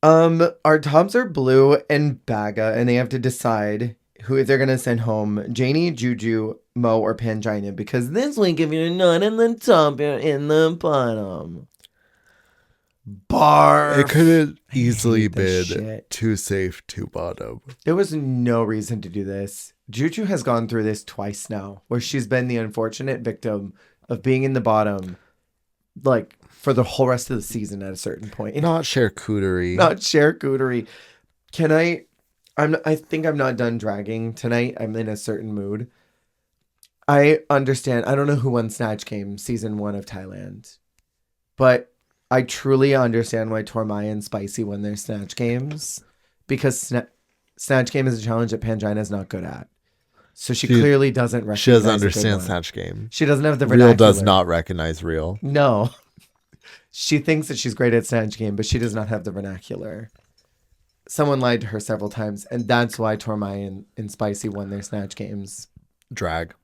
Our tops are Blue and Baga, and they have to decide who they're gonna send home: Janie, Juju, Mo, or Pangina. Because this week, if you're not in the top, you're in the bottom. Barf. It could have easily been too safe, too bottom. There was no reason to do this. Juju has gone through this twice now, where she's been the unfortunate victim of being in the bottom, like for the whole rest of the season at a certain point. Not charcuterie. Not charcuterie. I think I'm not done dragging tonight. I'm in a certain mood. I understand. I don't know who won Snatch Game season 1 of Thailand, but I truly understand why Tormai and Spicy won their Snatch Games, because Snatch Game is a challenge that Pangina is not good at. So she clearly doesn't recognize. She doesn't understand Snatch Game. She doesn't have the vernacular. Real does not recognize real. No. She thinks that she's great at Snatch Game, but she does not have the vernacular. Someone lied to her several times, and that's why Tormai and Spicy won their Snatch Games. Drag.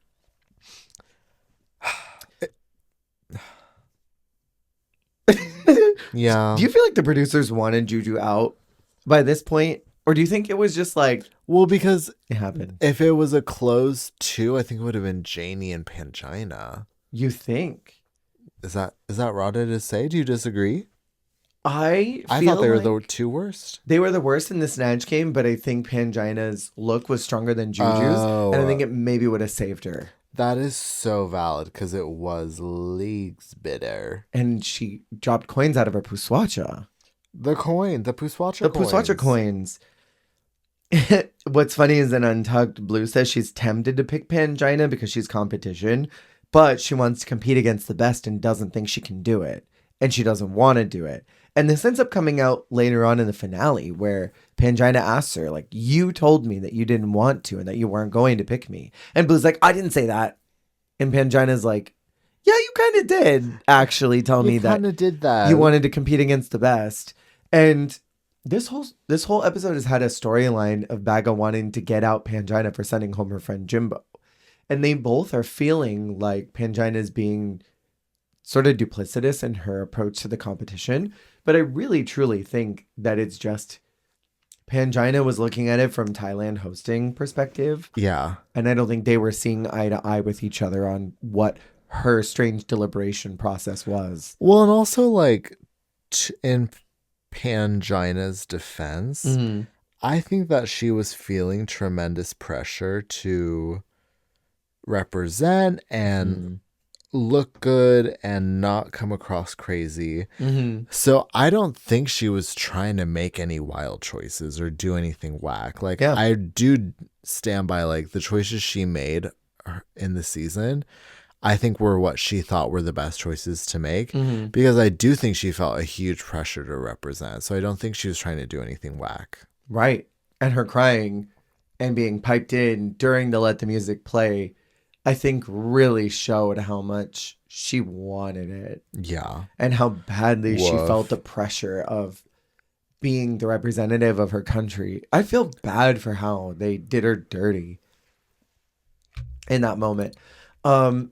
Yeah. Do you feel like the producers wanted Juju out by this point? Or do you think it was just like... Well, because it happened. If it was a close 2, I think it would have been Janie and Pangina. You think? Is that rotted to say? Do you disagree? I thought they were the 2 worst. They were the worst in the Snatch Game, but I think Pangina's look was stronger than Juju's. And I think it maybe would have saved her. That is so valid because it was leagues better. And she dropped coins out of her Puswacha. The Puswacha coins. What's funny is in Untucked, Blue says she's tempted to pick Pangina because she's competition, but she wants to compete against the best and doesn't think she can do it. And she doesn't want to do it. And this ends up coming out later on in the finale where Pangina asks her, like, you told me that you didn't want to and that you weren't going to pick me. And Blue's like, I didn't say that. And Pangina's like, yeah, you kind of did actually tell me that. You kind of did that. You wanted to compete against the best. And this whole episode has had a storyline of Baga wanting to get out Pangina for sending home her friend Jimbo. And they both are feeling like Pangina is being sort of duplicitous in her approach to the competition. But I really, truly think that it's just Pangina was looking at it from Thailand hosting perspective. Yeah. And I don't think they were seeing eye to eye with each other on what her strange deliberation process was. Well, and also like in Pangina's defense, I think that she was feeling tremendous pressure to represent and look good and not come across crazy. So I don't think she was trying to make any wild choices or do anything whack. Like, I do stand by like the choices she made in the season, I think were what she thought were the best choices to make, because I do think she felt a huge pressure to represent. So I don't think she was trying to do anything whack. Right. And her crying and being piped in during the Let the Music Play, I think really showed how much she wanted it. Yeah. And how badly she felt the pressure of being the representative of her country. I feel bad for how they did her dirty in that moment. Do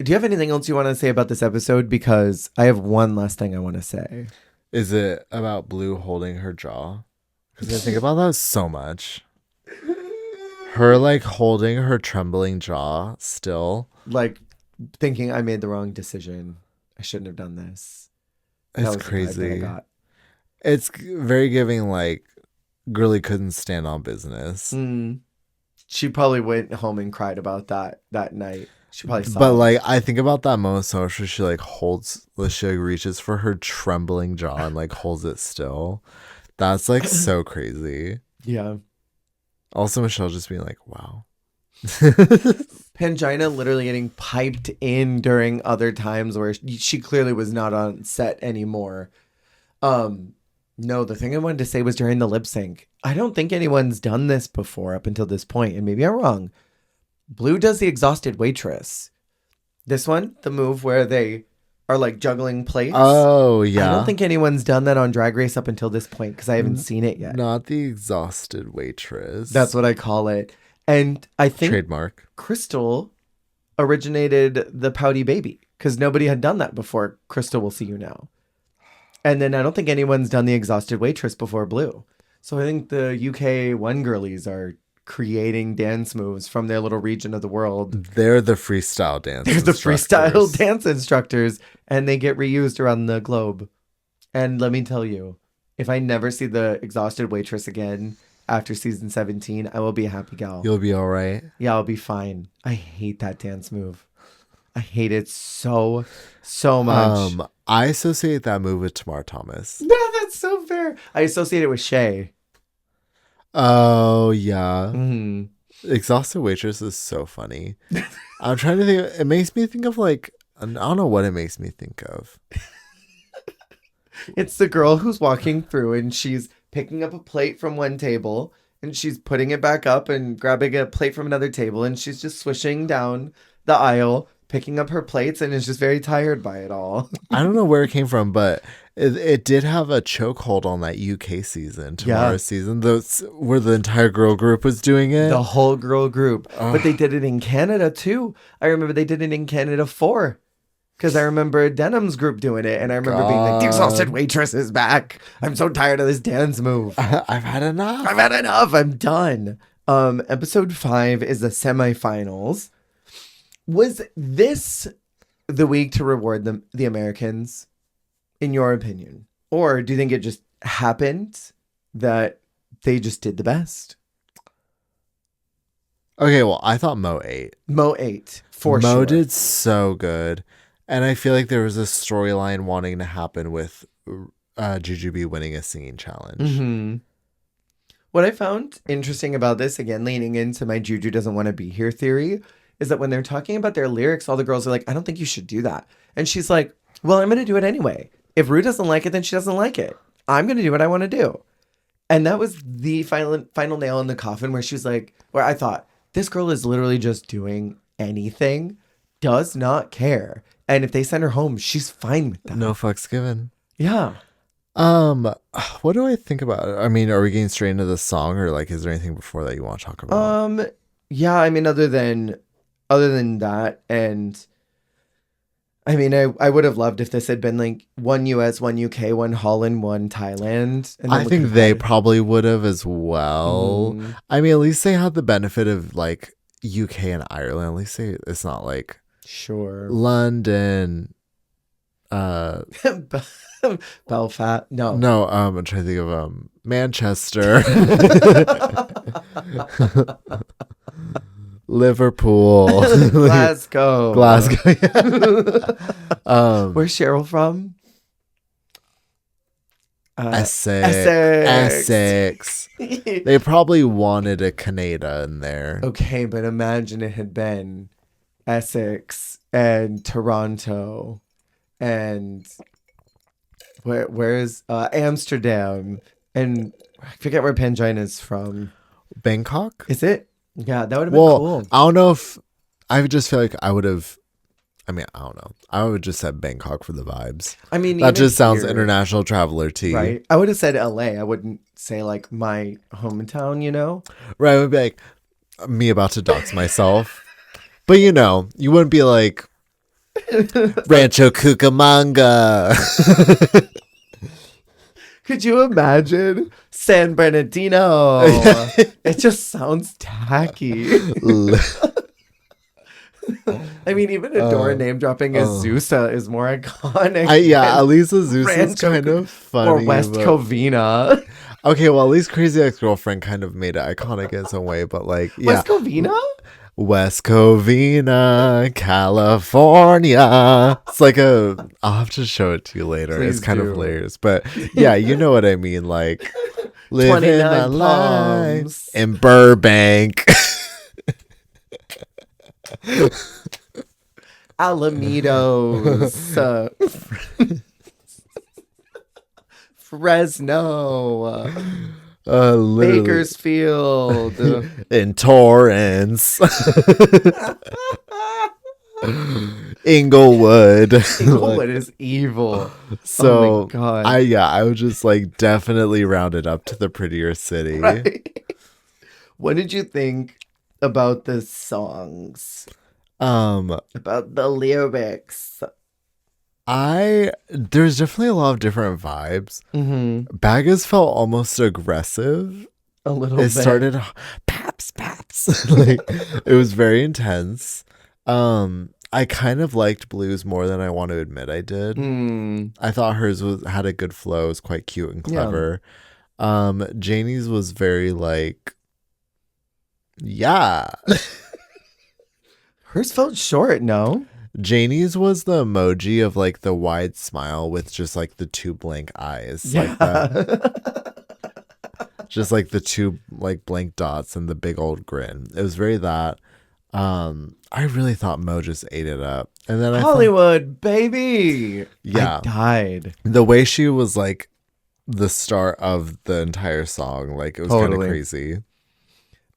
you have anything else you want to say about this episode? Because I have one last thing I want to say. Is it about Blue holding her jaw? Because I think about that so much. Her like holding her trembling jaw still. Like thinking I made the wrong decision. I shouldn't have done this. It's crazy. It's very giving like girly couldn't stand on business. She probably went home and cried about that night. She probably saw But like I think about that moment so much where she like reaches for her trembling jaw and like holds it still. That's like so crazy. Yeah. Also Michelle just being like, wow. Pangina literally getting piped in during other times where she clearly was not on set anymore. No, the thing I wanted to say was during the lip sync. I don't think anyone's done this before up until this point, and maybe I'm wrong. Blue does the exhausted waitress. This one, the move where they are like juggling plates. Oh, yeah. I don't think anyone's done that on Drag Race up until this point because I haven't seen it yet. Not the exhausted waitress. That's what I call it. And I think trademark. Crystal originated the pouty baby because nobody had done that before. Crystal will see you now. And then I don't think anyone's done the exhausted waitress before Blue. So I think the UK One Girlies are creating dance moves from their little region of the world. They're the freestyle dance They're the freestyle dance instructors, and they get reused around the globe. And let me tell you, if I never see the exhausted waitress again after season 17, I will be a happy gal. You'll be all right. Yeah, I'll be fine. I hate that dance move. I hate it so much. I associate that move with Tamar Thomas. No, that's so fair. I associate it with Shay. Oh, yeah. Exhausted Waitress is so funny. I'm trying to think. It makes me think of like, I don't know what it makes me think of. It's the girl who's walking through and she's picking up a plate from one table and she's putting it back up and grabbing a plate from another table and she's just swishing down the aisle, picking up her plates and is just very tired by it all. I don't know where it came from, but it did have a chokehold on that UK season, tomorrow's season, those where the entire girl group was doing it. The whole girl group. But they did it in Canada too. I remember they did it in Canada 4. Because I remember Denim's group doing it, and I remember being like, the exhausted waitress is back. I'm so tired of this dance move. I've had enough. I'm done. Episode 5 is the semifinals. Was this the week to reward the Americans, in your opinion? Or do you think it just happened that they just did the best? Okay, well, I thought Mo ate. Mo sure. Mo did so good. And I feel like there was a storyline wanting to happen with Jujubee winning a singing challenge. Mm-hmm. What I found interesting about this, again, leaning into my Juju doesn't want to be here theory, is that when they're talking about their lyrics, all the girls are like, I don't think you should do that. And she's like, well, I'm going to do it anyway. If Rue doesn't like it, then she doesn't like it. I'm going to do what I want to do. And that was the final nail in the coffin where she was like, where I thought, this girl is literally just doing anything, does not care. And if they send her home, she's fine with that. No fucks given. Yeah. What do I think about it? I mean, are we getting straight into the song, or like, is there anything before that you want to talk about? Yeah, I mean, other than that, and I mean, I would have loved if this had been like 1 US, 1 UK, 1 Holland, 1 Thailand. And I think they probably would have as well. I mean, at least they had the benefit of like UK and Ireland. At least it's not like London, Belfast. No, I'm trying to think of Manchester, Liverpool, Glasgow. Yeah. Where's Cheryl from? Essex. They probably wanted a Canada in there. Okay, but imagine it had been Essex and Toronto and where's Amsterdam, and I forget where Pangina's from. Bangkok? Is it? Yeah, that would have been cool. I don't know if I just feel like I would have. I mean, I don't know. I would just said Bangkok for the vibes. I mean, that just sounds international traveler tea, right? I would have said LA. I wouldn't say like my hometown. You know, right? It would be like me about to dox myself, but you know, you wouldn't be like Rancho Cucamonga. Could you imagine San Bernardino? It just sounds tacky. I mean, even a door name dropping Azusa is more iconic. At least Azusa is kind of funny. Or West Covina. Okay, well, at least Crazy Ex-Girlfriend kind of made it iconic in some way, but like, yeah. West Covina? West Covina, California. It's like I'll have to show it to you later. Please it's kind of hilarious. But yeah, you know what I mean. Like, living my life in Burbank. Alamitos. Fresno. Bakersfield. In Torrance. Inglewood. Inglewood is evil. So oh my God. I would just like definitely round it up to the prettier city. Right? What did you think about the songs? About the lyrics? There's definitely a lot of different vibes. Baggers felt almost aggressive. A little bit. It started paps. Like, it was very intense. I kind of liked Blue's more than I want to admit I did. I thought hers had a good flow. It was quite cute and clever. Yeah. Janie's was very like, yeah. Hers felt short, no? Janie's was the emoji of like the wide smile with just like the 2 blank eyes. Yeah. Like that. Just like the 2 like blank dots and the big old grin. It was very that. I really thought Mo just ate it up. And then Hollywood, baby. Yeah. I died. The way she was like the star of the entire song, like it was kind of crazy.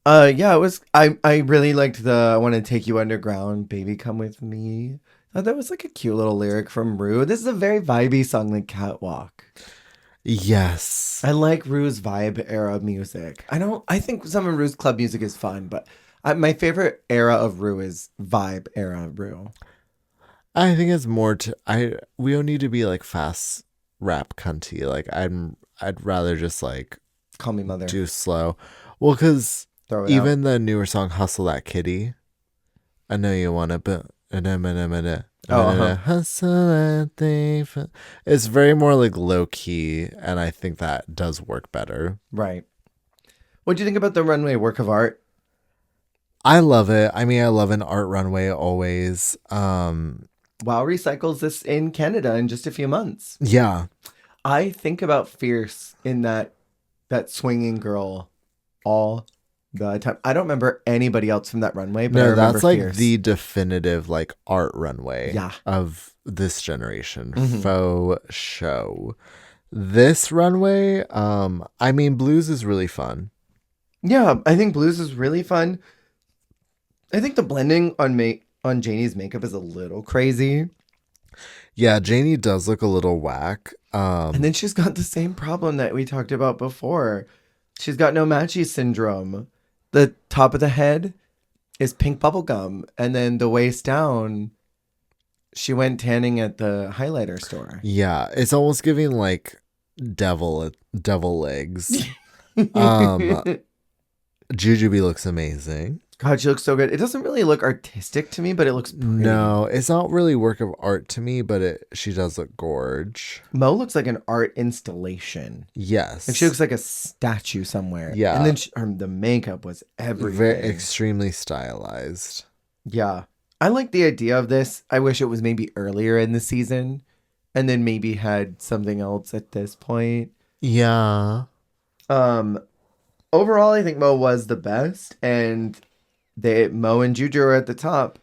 Yeah, it was. I really liked the "I Want to Take You Underground, Baby Come With Me." I thought that was like a cute little lyric from Rue. This is a very vibey song, like Catwalk. Yes. I like Rue's vibe era music. I don't. I think some of Rue's club music is fun, but my favorite era of Rue is vibe era Rue. I think it's more to we don't need to be like fast rap cunty. Like I'd rather just like Call Me Mother. do slow. Well, because Throw it even out. the newer song "Hustle That Kitty," I know you want to, but Oh, hustle that thing. It's very more like low key, and I think that does work better. right. What do you think about the Runway work of art? I love it. I mean, I love an art runway always. WoW recycles this in Canada in just a few months. Yeah. I think about Fierce in that swinging girl all the time. I don't remember anybody else from that runway, but I No, remember that's like Fierce. the definitive like art runway Yeah. of this generation. Mhm. Faux show. This runway, I mean, blues is really fun. Yeah, I think blues is really fun. I think the blending on Janie's makeup is a little crazy. Yeah, Janie does look a little whack. And then she's got the same problem that we talked about before. She's got no matchy syndrome. The top of the head is pink bubblegum, and then the waist down, she went tanning at the highlighter store. Yeah, it's almost giving like devil legs. Jujubee looks amazing. God, she looks so good. It doesn't really look artistic to me, but it looks pretty. No, it's not really work of art to me, but she does look gorge. Mo looks like an art installation. Yes. Like she looks like a statue somewhere. Yeah. And then the makeup was everything. Very extremely stylized. Yeah. I like the idea of this. I wish it was maybe earlier in the season and then maybe had something else at this point. Yeah. Overall, I think Mo was the best, and Mo and Juju are at the top,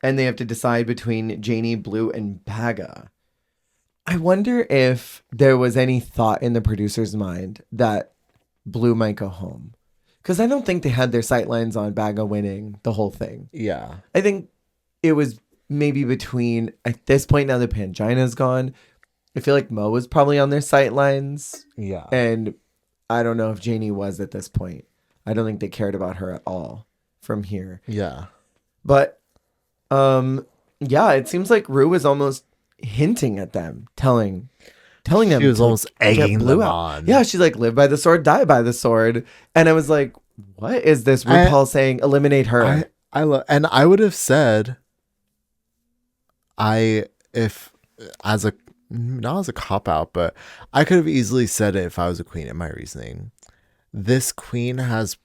and they have to decide between Janie, Blue, and Baga. I wonder if there was any thought in the producer's mind that Blue might go home. Because I don't think they had their sightlines on Baga winning the whole thing. Yeah. I think it was maybe between, at this point now that Pangina's gone, I feel like Mo was probably on their sightlines. Yeah. And I don't know if Janie was at this point. I don't think they cared about her at all from here. Yeah. But yeah, it seems like Rue was almost hinting at them, telling them She was to almost get egging Blue them out. on. Yeah, she's like, live by the sword, die by the sword. And I was like, what is this? RuPaul saying eliminate her. I love, and I would have said, if as a not as a cop out, but I could have easily said it if I was a queen in my reasoning. This queen has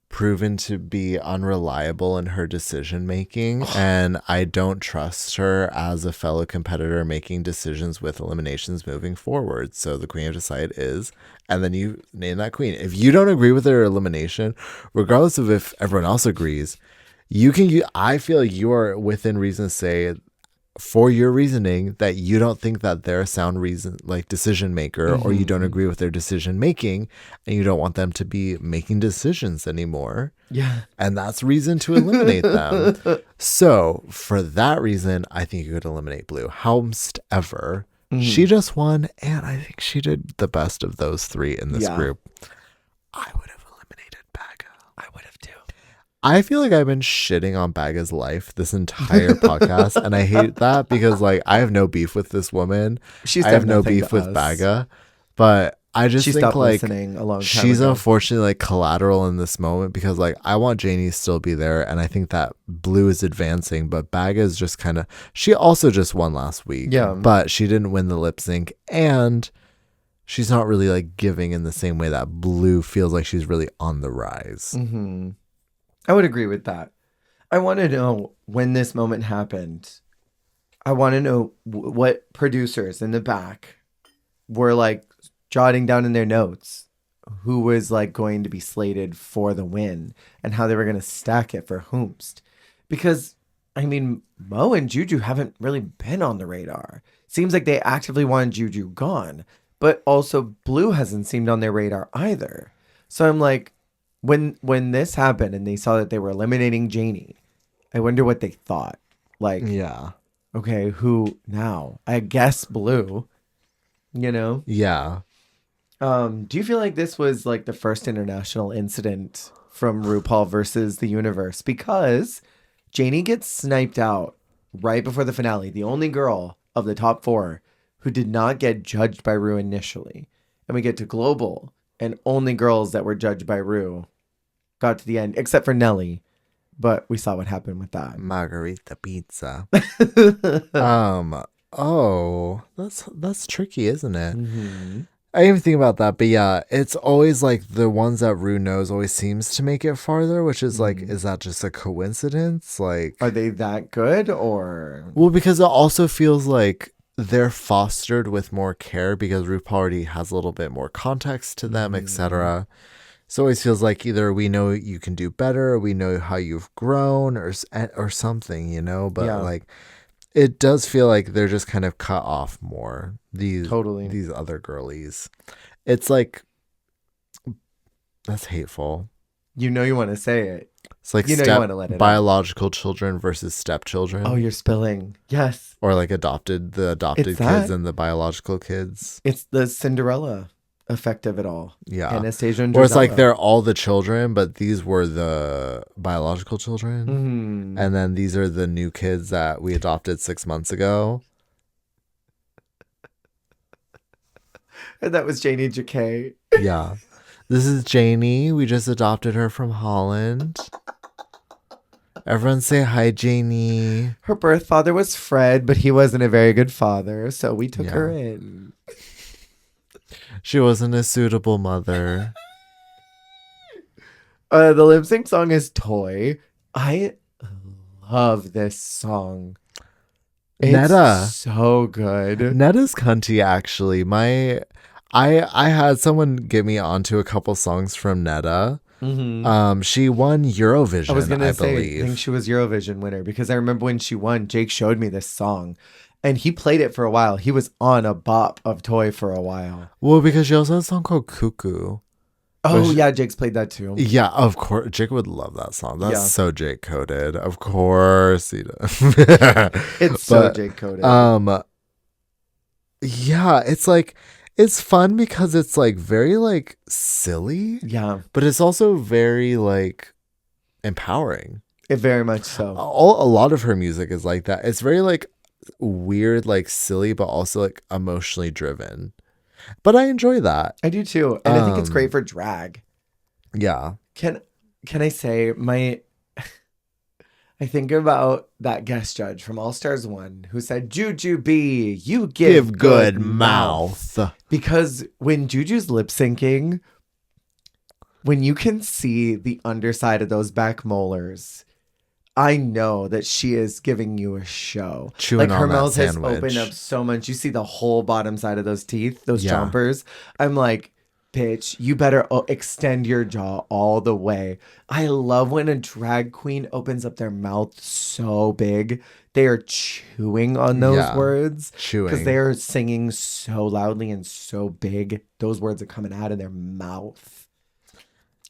proven to be unreliable in her decision making, and I don't trust her as a fellow competitor making decisions with eliminations moving forward. So the queen of decide is, and then you name that queen. If you don't agree with her elimination, regardless of if everyone else agrees, I feel you are within reason to say, for your reasoning, that you don't think that they're a sound reason, like decision maker, or you don't agree with their decision making, and you don't want them to be making decisions anymore. Yeah. And that's reason to eliminate them. So for that reason, I think you could eliminate Blue. However, she just won, and I think she did the best of those three in this group. I would have eliminated Baga. I would have too. I feel like I've been shitting on Baga's life this entire podcast, and I hate that because like I have no beef with this woman. I have no beef with Baga, but I just think like listening a long time she's ago. unfortunately like collateral in this moment because like I want Janie to still be there, and I think that Blue is advancing, but Baga is just kind of, she also just won last week, but she didn't win the lip sync, and she's not really like giving in the same way that Blue feels like she's really on the rise. Mm-hmm. I would agree with that. I want to know when this moment happened. I want to know what producers in the back were like jotting down in their notes who was like going to be slated for the win and how they were going to stack it for whomst. Because, I mean, Mo and Juju haven't really been on the radar. Seems like they actively wanted Juju gone, but also Blue hasn't seemed on their radar either. So I'm like, when this happened and they saw that they were eliminating Janie, I wonder what they thought. Like, Yeah. okay, who now? I guess Blue. You know? Yeah. Do you feel like this was like the first international incident from RuPaul versus the universe? Because Janie gets sniped out right before the finale, the only girl of the top 4 who did not get judged by Ru initially. And we get to Global, and only girls that were judged by Ru got to the end, except for Nelly. But we saw what happened with that. Margarita pizza. Oh, that's tricky, isn't it? Mm-hmm. I didn't even think about that, but yeah, it's always like the ones that Rue knows always seems to make it farther, which is like, is that just a coincidence? Like, Are they that good or? well, because it also feels like they're fostered with more care because RuPaul already has a little bit more context to them, etc. So it always feels like either we know you can do better, or we know how you've grown, or something, you know. But like, it does feel like they're just kind of cut off more. These other girlies. It's like, that's hateful. You know you want to say it. It's like you want to let it biological children versus stepchildren. Oh, you're spilling. Yes. Or like the adopted kids and the biological kids. It's the Cinderella effect of it all. Yeah. Anastasia and Or it's like they're all the children, but these were the biological children. Mm-hmm. And then these are the new kids that we adopted 6 months ago. And that was Janie Jacquet. Yeah. This is Janie. We just adopted her from Holland. Everyone say hi, Janie. Her birth father was Fred, but he wasn't a very good father, so we took her in. She wasn't a suitable mother. The lip sync song is Toy. I love this song. It's Netta. So good. Netta's cunty, actually. I had someone get me onto a couple songs from Netta. Mm-hmm. She won Eurovision, I was gonna believe. I think she was Eurovision winner because I remember when she won, Jake showed me this song. And he played it for a while. He was on a bop of Toy for a while. Well, because she also has a song called Cuckoo. Oh, yeah, Jake's played that too. Yeah, of course. Jake would love that song. That's so Jake coded. Of course he does. It's so Jake coded. Yeah, it's like, it's fun because it's like very like silly. Yeah. But it's also very like empowering. It very much so. A lot of her music is like that. It's very like weird, like silly, but also like emotionally driven. But I enjoy that. I do too. And I think it's great for drag. Yeah. Can I say I think about that guest judge from All Stars 1 who said, Juju B, you give good mouth. Because when Juju's lip syncing, when you can see the underside of those back molars, I know that she is giving you a show. Chewing like her on mouth that has sandwich. opened up so much. You see the whole bottom side of those teeth, those chompers. I'm like, bitch, you better extend your jaw all the way. I love when a drag queen opens up their mouth so big. They are chewing on those words. Chewing. Because they are singing so loudly and so big. Those words are coming out of their mouth.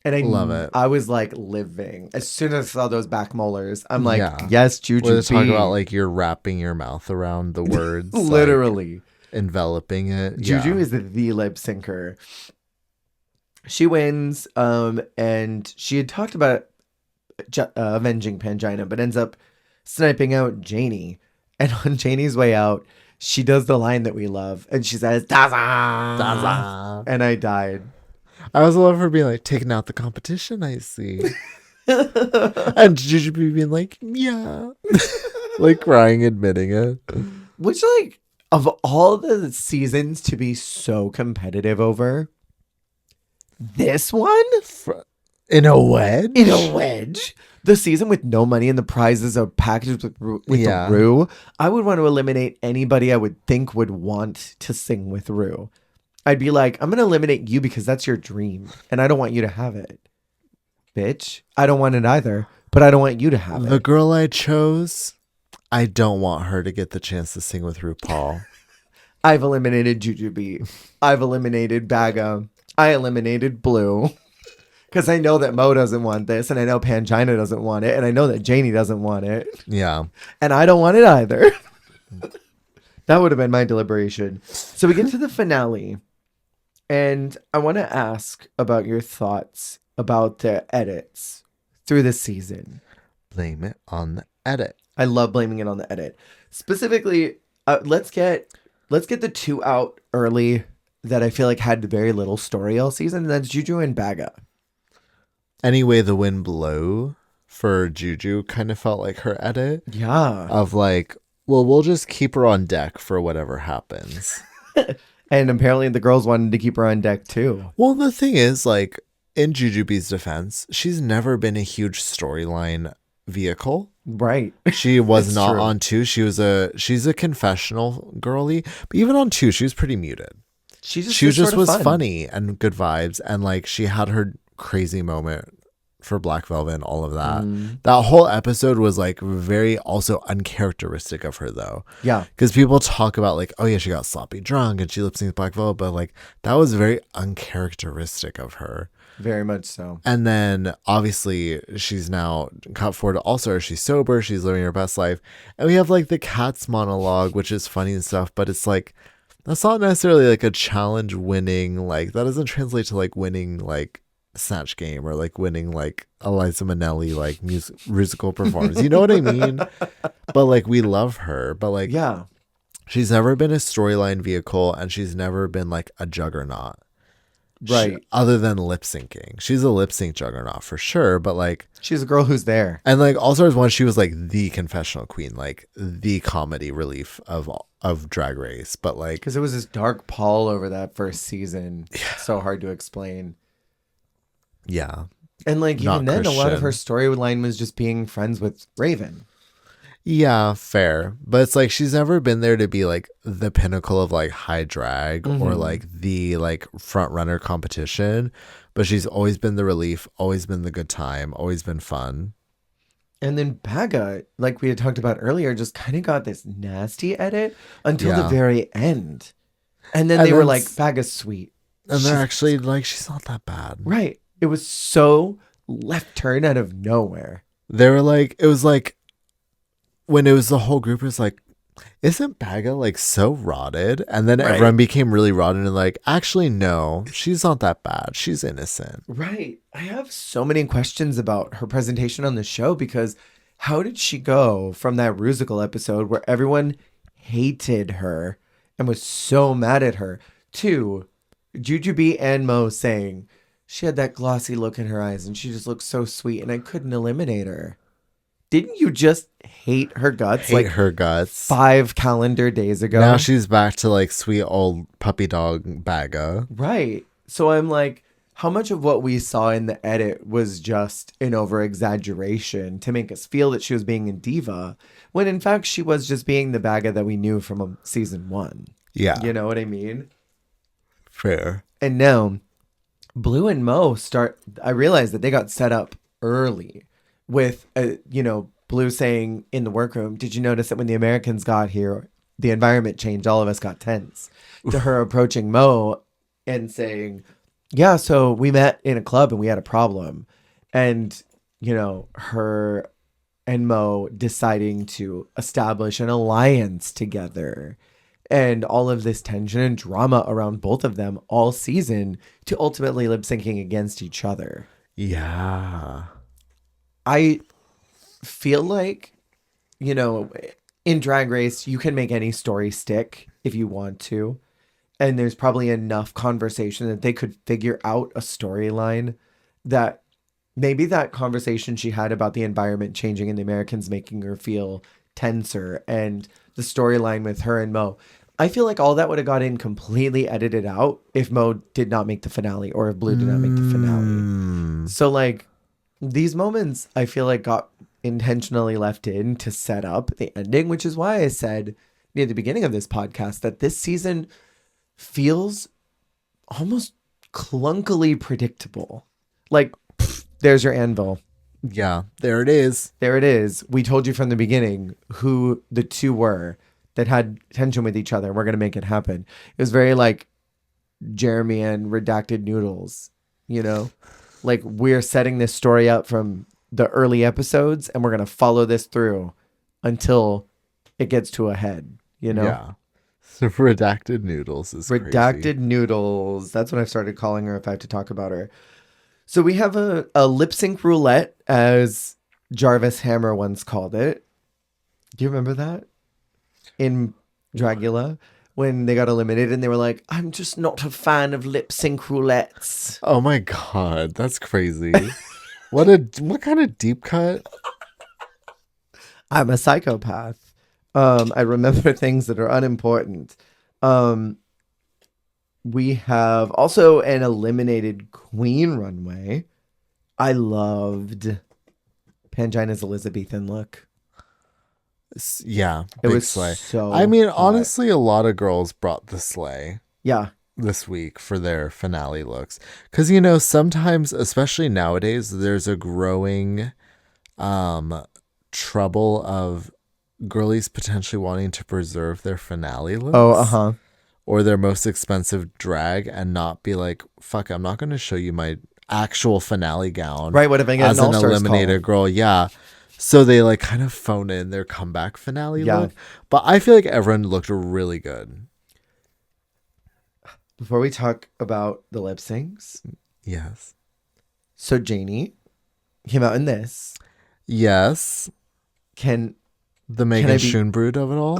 And I love it. I was like living. As soon as I saw those back molars, I'm like, yes, Juju. We're talking about like you're wrapping your mouth around the words. Literally. Like, enveloping it. Juju is the lip syncer. She wins, and she had talked about avenging Pangina, but ends up sniping out Janie. And on Janie's way out, she does the line that we love, and she says, Daza! Daza! And I died. I also love her being like, taking out the competition, I see. And Juju being like, yeah. Like crying, admitting it. Which, like, of all the seasons to be so competitive over, this one? In a wedge? In a wedge? The season with no money and the prizes are packaged with Rue. I would want to eliminate anybody I would think would want to sing with Rue. I'd be like, I'm going to eliminate you because that's your dream. And I don't want you to have it. Bitch. I don't want it either. But I don't want you to have it. The girl I chose, I don't want her to get the chance to sing with RuPaul. I've eliminated Jujubee. I've eliminated Baga. I eliminated Blue. Because I know that Mo doesn't want this, and I know Pangina doesn't want it, and I know that Janie doesn't want it. Yeah. And I don't want it either. That would have been my deliberation. So we get to the finale, and I want to ask about your thoughts about the edits through the season. Blame it on the edit. I love blaming it on the edit. Specifically, let's get the two out early that I feel like had very little story all season, and that's Juju and Baga. Anyway, the wind blow for Juju kind of felt like her edit. Yeah. Of like, well, we'll just keep her on deck for whatever happens. And apparently the girls wanted to keep her on deck too. Well, the thing is, like, in Jujubee's defense, she's never been a huge storyline vehicle. Right. She was not true. on 2. She's a confessional girly. But even on 2, she was pretty muted. She just was fun. funny and good vibes. And like she had her crazy moment for Black Velvet and all of that. That whole episode was like very also uncharacteristic of her though. Yeah. Because people talk about like, oh yeah, she got sloppy drunk and she lip synced Black Velvet, but like that was very uncharacteristic of her. Very much so. And then obviously she's now cut forward to All Stars. She's sober. She's living her best life. And we have like the Cats monologue, which is funny and stuff, but it's like, that's not necessarily like a challenge winning. Like that doesn't translate to like winning like Snatch Game or like winning like Eliza Minnelli like musical performance. You know what I mean? But like we love her. But like yeah, she's never been a storyline vehicle and she's never been like a juggernaut. Right. Other than lip syncing. She's a lip sync juggernaut for sure. But like she's a girl who's there. And like All Stars 1, she was like the confessional queen, like the comedy relief of Drag Race. But like because it was this dark pall over that first season. Yeah. So hard to explain. Yeah. And like even then Christian. a lot of her storyline was just being friends with Raven. Yeah, fair. But it's like she's never been there to be like the pinnacle of like high drag or like the like front runner competition. But she's always been the relief, always been the good time, always been fun. And then Baga, like we had talked about earlier, just kind of got this nasty edit until the very end. And then they were like, Baga's sweet. And they're actually like, she's not that bad. Right. It was so left turn out of nowhere. They were like, it was like, when it was the whole group was like, isn't Baga like so rotted? And then everyone became really rotted and like, actually, no, she's not that bad. She's innocent. Right. I have so many questions about her presentation on the show because how did she go from that Rusical episode where everyone hated her and was so mad at her to Jujubee and Mo saying she had that glossy look in her eyes and she just looked so sweet and I couldn't eliminate her. Didn't you just hate her guts? Her guts 5 calendar days ago. Now she's back to like sweet old puppy dog Baga. Right. So I'm like, how much of what we saw in the edit was just an over exaggeration to make us feel that she was being a diva, when in fact she was just being the Baga that we knew from season 1. Yeah. You know what I mean? Fair. And now Blue and Mo I realized that they got set up early. With, Blue saying in the workroom, did you notice that when the Americans got here, the environment changed, all of us got tense? To her approaching Mo and saying, yeah, so we met in a club and we had a problem. And, her and Mo deciding to establish an alliance together. And all of this tension and drama around both of them all season to ultimately lip syncing against each other. Yeah. I feel like, in Drag Race, you can make any story stick if you want to. And there's probably enough conversation that they could figure out a storyline that maybe that conversation she had about the environment changing and the Americans making her feel tenser and the storyline with her and Mo. I feel like all that would have gotten completely edited out if Mo did not make the finale or if Blue did not make the finale. So like, these moments, I feel like got intentionally left in to set up the ending, which is why I said near the beginning of this podcast that this season feels almost clunkily predictable. Like, there's your anvil. Yeah, there it is. There it is. We told you from the beginning who the two were that had tension with each other. We're going to make it happen. It was very like Jeremy and Redacted Noodles, Like, we're setting this story up from the early episodes, and we're going to follow this through until it gets to a head, you know? Yeah. Redacted Noodles is Redacted crazy. Noodles. That's what I've started calling her if I have to talk about her. So we have a lip sync roulette, as Jarvis Hammer once called it. Do you remember that? In Dragula, when they got eliminated and they were like, I'm just not a fan of lip sync roulettes. Oh my god, that's crazy. What kind of deep cut? I'm a psychopath. I remember things that are unimportant. We have also an eliminated Queen Runway. I loved Pangina's Elizabethan look. Yeah, It big was slay. so I mean, hot. honestly, a lot of girls brought the slay Yeah. this week for their finale looks. Because, sometimes, especially nowadays, there's a growing trouble of girlies potentially wanting to preserve their finale looks. Oh, uh-huh. Or their most expensive drag and not be like, fuck, I'm not going to show you my actual finale gown. Right, what if I get as an an all-stars eliminated call? girl? Yeah. So they like kind of phone in their comeback finale Yeah. look. But I feel like everyone looked really good. Before we talk about the lip syncs, Yes. so Janie came out in this. Yes. Can The Megan I be- Schoenbrud of it all.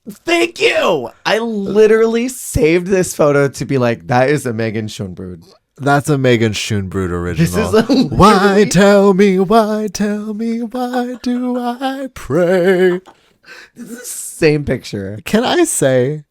Thank you. I literally saved this photo to be like, that is a Megan Schoenbrud. That's a Megan Schoenbrud original. This is Why tell me, why do I pray? This is the same picture. Can I say,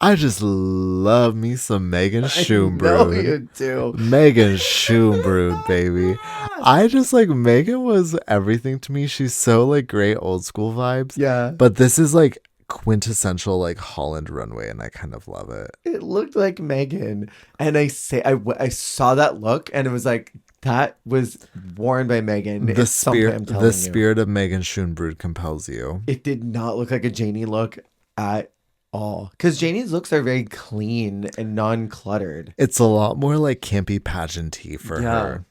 I just love me some Megan Schoenbrud. No, you do. Megan Schoenbrud, baby. I just like Megan was everything to me. She's so like great old school vibes. Yeah. But this is like quintessential like Holland Runway, and I kind of love it. It looked like Megan. And I saw that look and it was like, that was worn by Megan. The It's something I'm telling the you. spirit of Megan Schoenbrud compels you. It did not look like a Janie look at all. Because Janie's looks are very clean and non-cluttered. It's a lot more like campy pageanty for her.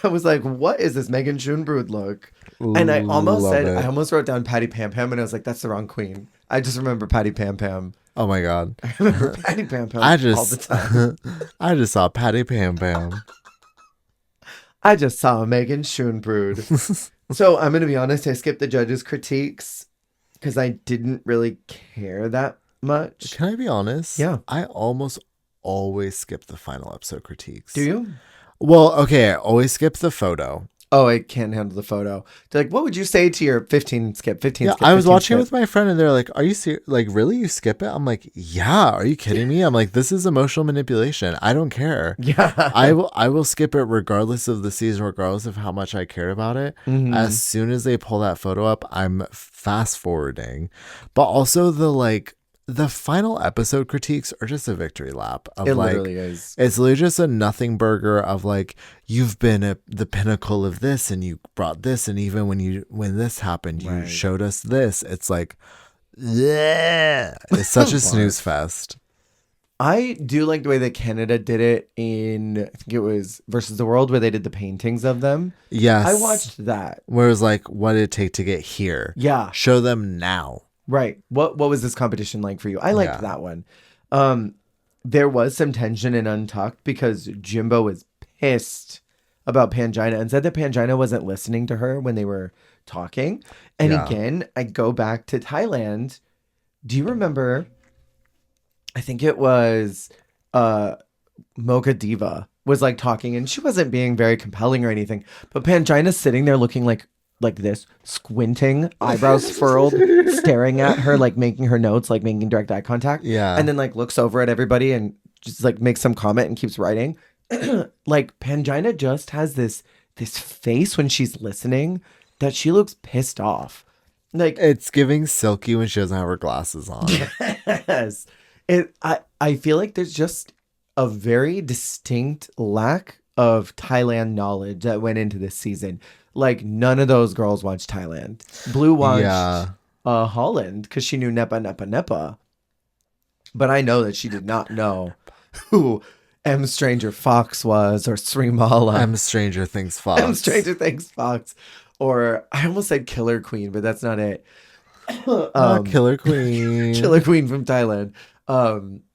I was like, what is this Megan Schoenbrud look? And I almost Love said, it. I almost wrote down Patty Pam Pam, and I was like, that's the wrong queen. I just remember Patty Pam Pam. Oh my god. I remember Patty Pam Pam I all the time. I just saw Patty Pam Pam. I just saw Megan Schoenbrud. So I'm going to be honest, I skipped the judges' critiques because I didn't really care that much. Can I be honest? Yeah. I almost always skip the final episode critiques. Do you? Well, okay, I always skip the photo. Oh, I can't handle the photo. They're like, what would you say to your 15 skip? 15 Yeah, skip. I was 15 watching it skip? with my friend and they're like, are you serious? Like, really? You skip it? I'm like, yeah, are you kidding me? I'm like, this is emotional manipulation. I don't care. Yeah. I will skip it regardless of the season, regardless of how much I cared about it. Mhm. As soon as they pull that photo up, I'm fast forwarding. But also the final episode critiques are just a victory lap of It like literally is. it's literally just a nothing burger of like, you've been at the pinnacle of this and you brought this, and even when this happened, you Right. showed us this. It's like, yeah, it's such a snooze fest. I do like the way that Canada did it in, I think it was Versus the World, where they did the paintings of them. Yes, I watched that. Where it was like, what did it take to get here? Yeah. Show them now. Right. What was this competition like for you? I liked Yeah. that one. There was some tension in Untucked because Jimbo was pissed about Pangina and said that Pangina wasn't listening to her when they were talking. And Yeah. again, I go back to Thailand. Do you remember? I think it was Mocha Diva was like talking and she wasn't being very compelling or anything. But Pangina's sitting there looking like this, squinting, eyebrows furled, staring at her, like making her notes, like making direct eye contact. Yeah. And then like looks over at everybody and just like makes some comment and keeps writing. Like Pangina just has this face when she's listening that she looks pissed off. Like It's giving Silky when she doesn't have her glasses on. yes. I feel like there's just a very distinct lack of Thailand knowledge that went into this season. Like none of those girls watched Thailand. Blue watched Holland because she knew Nepa Nepa Nepa. But I know that she did not know who M Stranger Fox was, or Srimala. Stranger Things Fox. M Stranger Things Fox. Or I almost said Killer Queen, but that's not it. Killer Queen. Killer Queen from Thailand.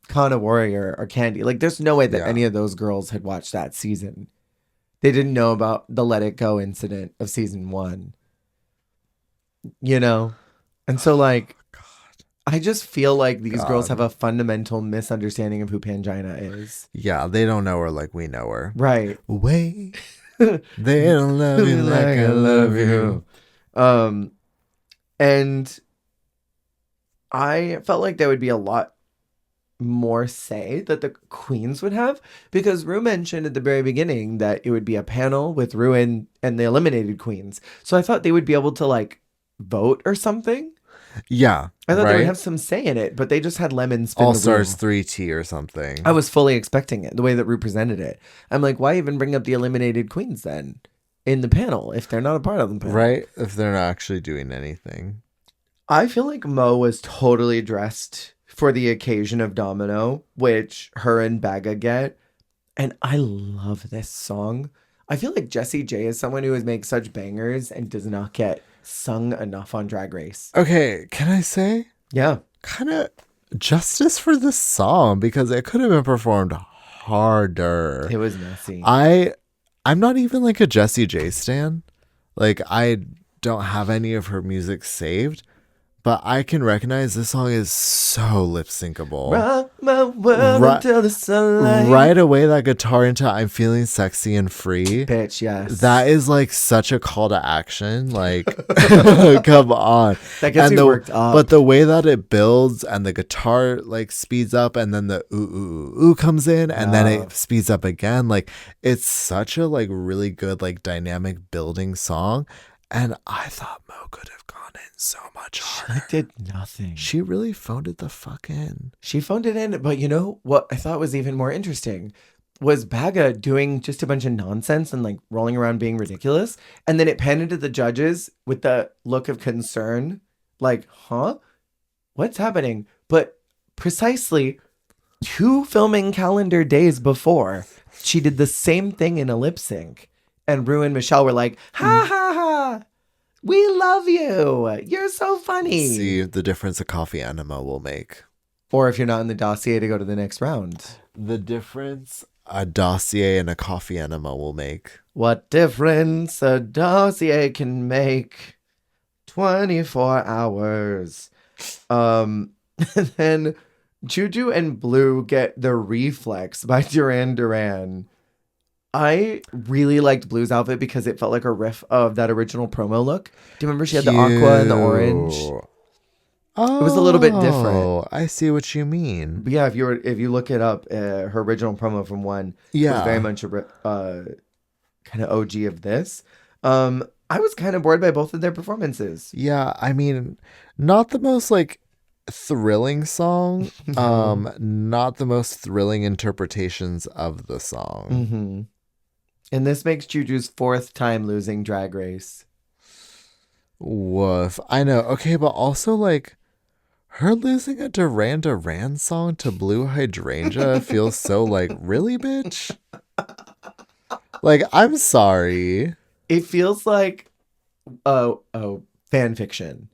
Kana Warrior or Candy. Like, there's no way that Yeah. any of those girls had watched that season. They didn't know about the Let It Go incident of season 1. You know? And so, like, I just feel like these girls have a fundamental misunderstanding of who Pangina is. Yeah, they don't know her like we know her. Right. Wait. They don't love you like I love you. And I felt like there would be a lot more say that the queens would have, because Rue mentioned at the very beginning that it would be a panel with Rue and the eliminated queens. So I thought they would be able to, like, vote or something. Yeah. I thought they would have some say in it, but they just had Lemon spin All the Stars wheel. 3T or something. I was fully expecting it, the way that Rue presented it. I'm like, why even bring up the eliminated queens then in the panel if they're not a part of the panel? Right? If they're not actually doing anything. I feel like Mo was totally dressed for the occasion of Domino, which her and Baga get. And I love this song. I feel like Jessie J is someone who makes such bangers and does not get sung enough on Drag Race. Okay, can I say? Yeah. Kind of justice for this song, because it could have been performed harder. It was messy. I'm not even like a Jessie J stan. Like, I don't have any of her music saved, but I can recognize this song is so lip syncable. Rock my world until the sunlight. Right away, that guitar into I'm Feeling Sexy and Free. Bitch, yes. That is like such a call to action. Like, come on. That gets me worked up. But the way that it builds and the guitar like speeds up and then the ooh, ooh, ooh comes in and then it speeds up again. Like, it's such a like really good like dynamic building song. And I thought Mo could have gone in so much harder. She did nothing. She really phoned it the fuck in. She phoned it in, but you know what I thought was even more interesting was Baga doing just a bunch of nonsense and like rolling around being ridiculous. And then it panned into the judges with the look of concern, like, huh? What's happening? But precisely 2 filming calendar days before, she did the same thing in a lip sync. And Rue and Michelle were like, ha ha ha, we love you. You're so funny. See the difference a coffee enema will make. Or if you're not in the dossier, to go to the next round. The difference a dossier and a coffee enema will make. What difference a dossier can make. 24 hours. And then Juju and Blue get the Reflex by Duran Duran. I really liked Blue's outfit because it felt like a riff of that original promo look. Do you remember she had the aqua and the orange? Oh, it was a little bit different. I see what you mean. But yeah, if you look it up, her original promo from one was very much a kind of OG of this. I was kind of bored by both of their performances. Yeah, I mean, not the most like thrilling song, not the most thrilling interpretations of the song. Mm-hmm. And this makes Juju's 4th time losing Drag Race. Woof. I know. Okay, but also like her losing a Duran Duran song to Blue Hydrangea feels so like, really, bitch? Like, I'm sorry. It feels like fan fiction.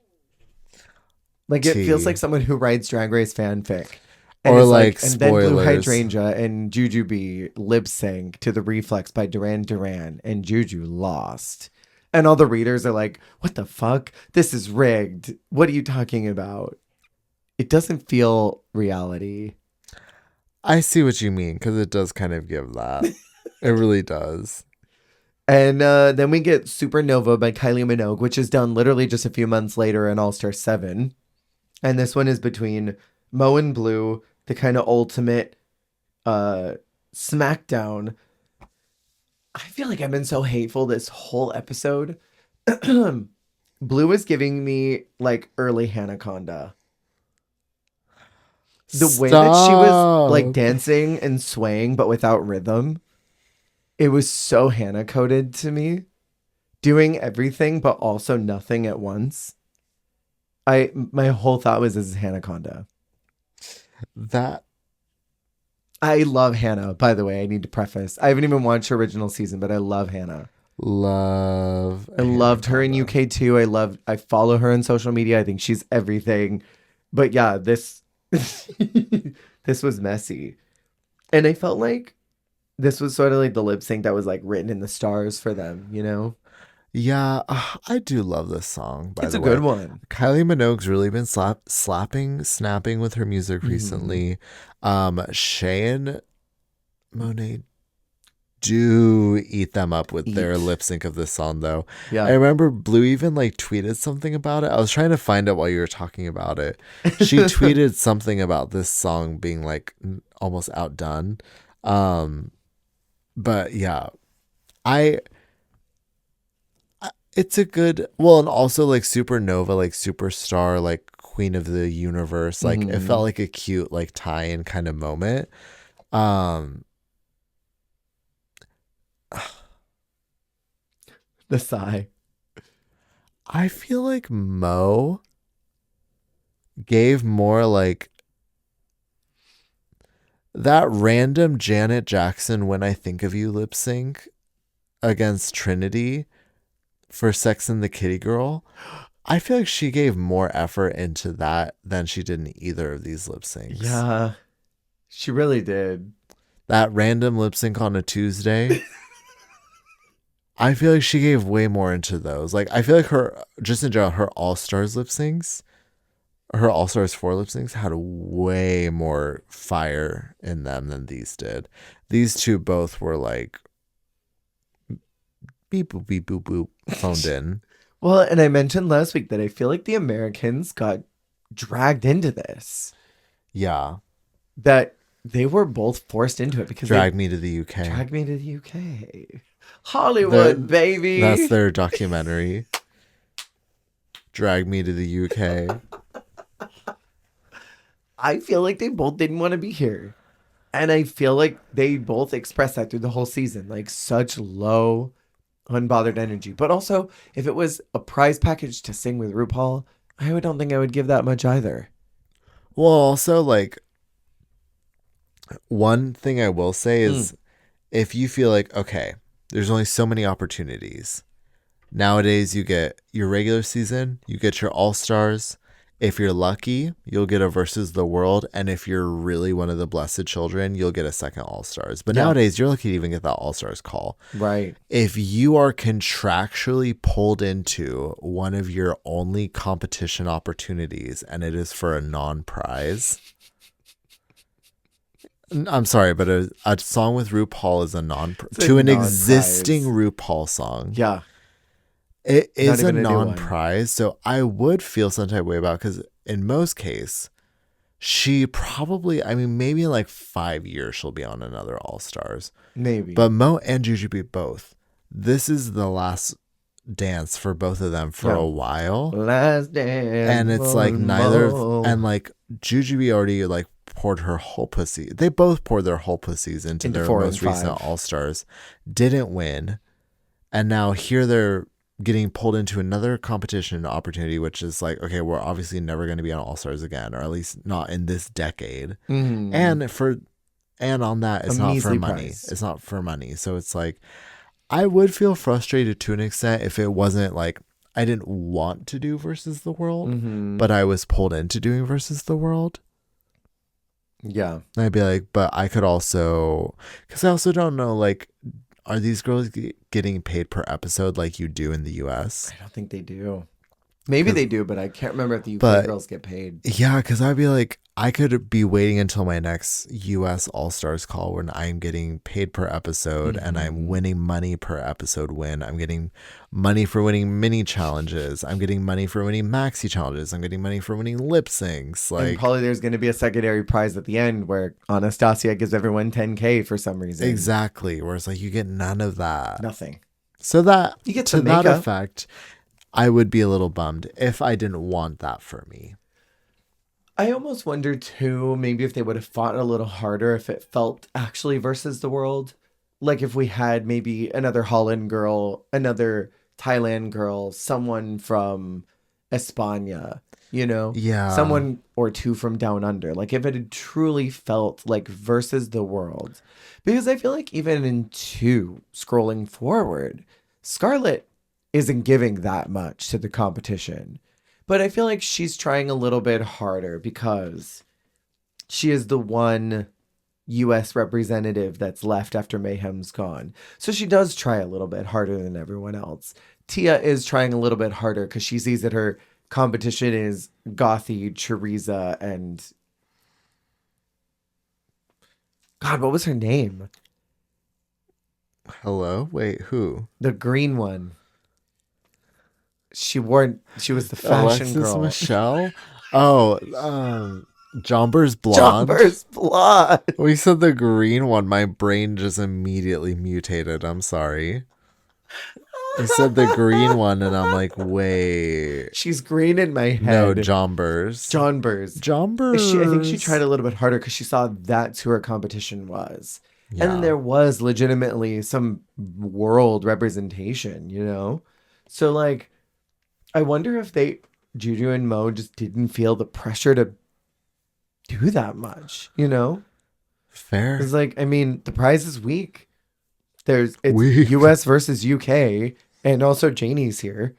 Like, it feels like someone who writes Drag Race fanfic. And or like and spoilers. then Blue Hydrangea and Jujubee lip sync to the Reflex by Duran Duran, and Juju lost. And all the readers are like, what the fuck? This is rigged. What are you talking about? It doesn't feel reality. I see what you mean, because it does kind of give that. It really does. And then we get Supernova by Kylie Minogue, which is done literally just a few months later in All Star 7. And this one is between Mo and Blue, the kind of ultimate smackdown. I feel like I've been so hateful this whole episode. Blue is giving me like early Hanaconda. The way that she was like dancing and swaying, but without rhythm, it was so Hannah coded to me. Doing everything, but also nothing at once. My whole thought was, this is Hanaconda. That I love Hannah, by the way. I need to preface. I haven't even watched her original season, but I love Hannah. Love. I loved her in UK too. I follow her on social media. I think she's everything. But yeah, this this was messy. And I felt like this was sort of like the lip sync that was like written in the stars for them, you know? Yeah, I do love this song, by It's the a way. good one. Kylie Minogue's really been snapping with her music recently. Shay and Monet do eat them up with their lip sync of this song, though. Yeah. I remember Blue even like tweeted something about it. I was trying to find it while you were talking about it. She tweeted something about this song being like almost outdone. But yeah, it's a good, well, and also like Supernova, like Superstar, like Queen of the Universe. Like it felt like a cute like tie-in kind of moment. The sigh. I feel like Mo gave more like that random Janet Jackson When I Think of You lip sync against Trinity for Sex and the Kitty Girl. I feel like she gave more effort into that than she did in either of these lip syncs. Yeah, she really did. That random lip sync on a Tuesday. I feel like she gave way more into those. Like, I feel like her, just in general, her All Stars lip syncs, her All Stars 4 lip syncs had way more fire in them than these did. These two both were like, beep, boop, beep, boop, boop, phoned in. Well, and I mentioned last week that I feel like the Americans got dragged into this. Yeah. That they were both forced into it because Drag Me to the UK. Drag Me to the UK. Hollywood, baby. That's their documentary. Drag Me to the UK. I feel like they both didn't want to be here. And I feel like they both expressed that through the whole season. Like such low, unbothered energy. But also, if it was a prize package to sing with RuPaul, I don't think I would give that much either. Well, also, like, one thing I will say is if you feel like, okay, there's only so many opportunities. Nowadays, you get your regular season, you get your All-Stars. If you're lucky, you'll get a Versus the World. And if you're really one of the blessed children, you'll get a second All-Stars. But nowadays, you're lucky to even get that All-Stars call. Right. If you are contractually pulled into one of your only competition opportunities and it is for a non-prize... I'm sorry, but a song with RuPaul is a existing RuPaul song. Yeah. It is a non-prize, so I would feel some type of way about it because in most cases, she probably, I mean, maybe in like 5 years she'll be on another All-Stars. Maybe. But Mo and Jujubee both. This is the last dance for both of them for a while. Last dance. And it's like neither, and like Jujubee already like poured her whole pussy. They both poured their whole pussies into their most recent All-Stars. Didn't win. And now here they're getting pulled into another competition opportunity, which is like, okay, we're obviously never going to be on All-Stars again, or at least not in this decade. And on that, it's not for money. It's not for money. So it's like, I would feel frustrated to an extent if it wasn't like I didn't want to do Versus the World, but I was pulled into doing Versus the World. Yeah. And I'd be like, but I could also, because I also don't know, like, are these girls getting paid per episode like you do in the US? I don't think they do. Maybe they do, but I can't remember if the UK girls get paid. Yeah, because I'd be like, I could be waiting until my next US All-Stars call when I'm getting paid per episode and I'm winning money per episode win. I'm getting money for winning mini challenges. I'm getting money for winning maxi challenges. I'm getting money for winning lip syncs. Like, and probably there's going to be a secondary prize at the end where Anastasia gives everyone 10K for some reason. Exactly. Where it's like, you get none of that. Nothing. So that, you get to that effect, I would be a little bummed if I didn't want that for me. I almost wonder too, maybe if they would have fought a little harder if it felt actually Versus the World. Like if we had maybe another Holland girl, another Thailand girl, someone from España. you know? Yeah. Someone or two from down under. Like if it had truly felt like versus the world. Because I feel like even in 2, scrolling forward, Scarlett isn't giving that much to the competition. But I feel like she's trying a little bit harder because she is the one US representative that's left after Mayhem's gone. So she does try a little bit harder than everyone else. Tia is trying a little bit harder because she sees that her competition is Gothy, Choriza, and God, what was her name? Hello? Wait, who? The green one. She was the fashion Alexis girl. Michelle? Oh, Jomber's blonde. Jomber's blonde. We said the green one. My brain just immediately mutated. I'm sorry. You said the green one, and I'm like, wait. She's green in my head. No, Jombers. Jombers. I think she tried a little bit harder because she saw that's who her competition was. Yeah. And then there was legitimately some world representation, you know? So, like, I wonder if Juju and Mo just didn't feel the pressure to do that much, you know? Fair. It's like, I mean, the prize is weak. It's Weak. US versus UK, and also Janie's here.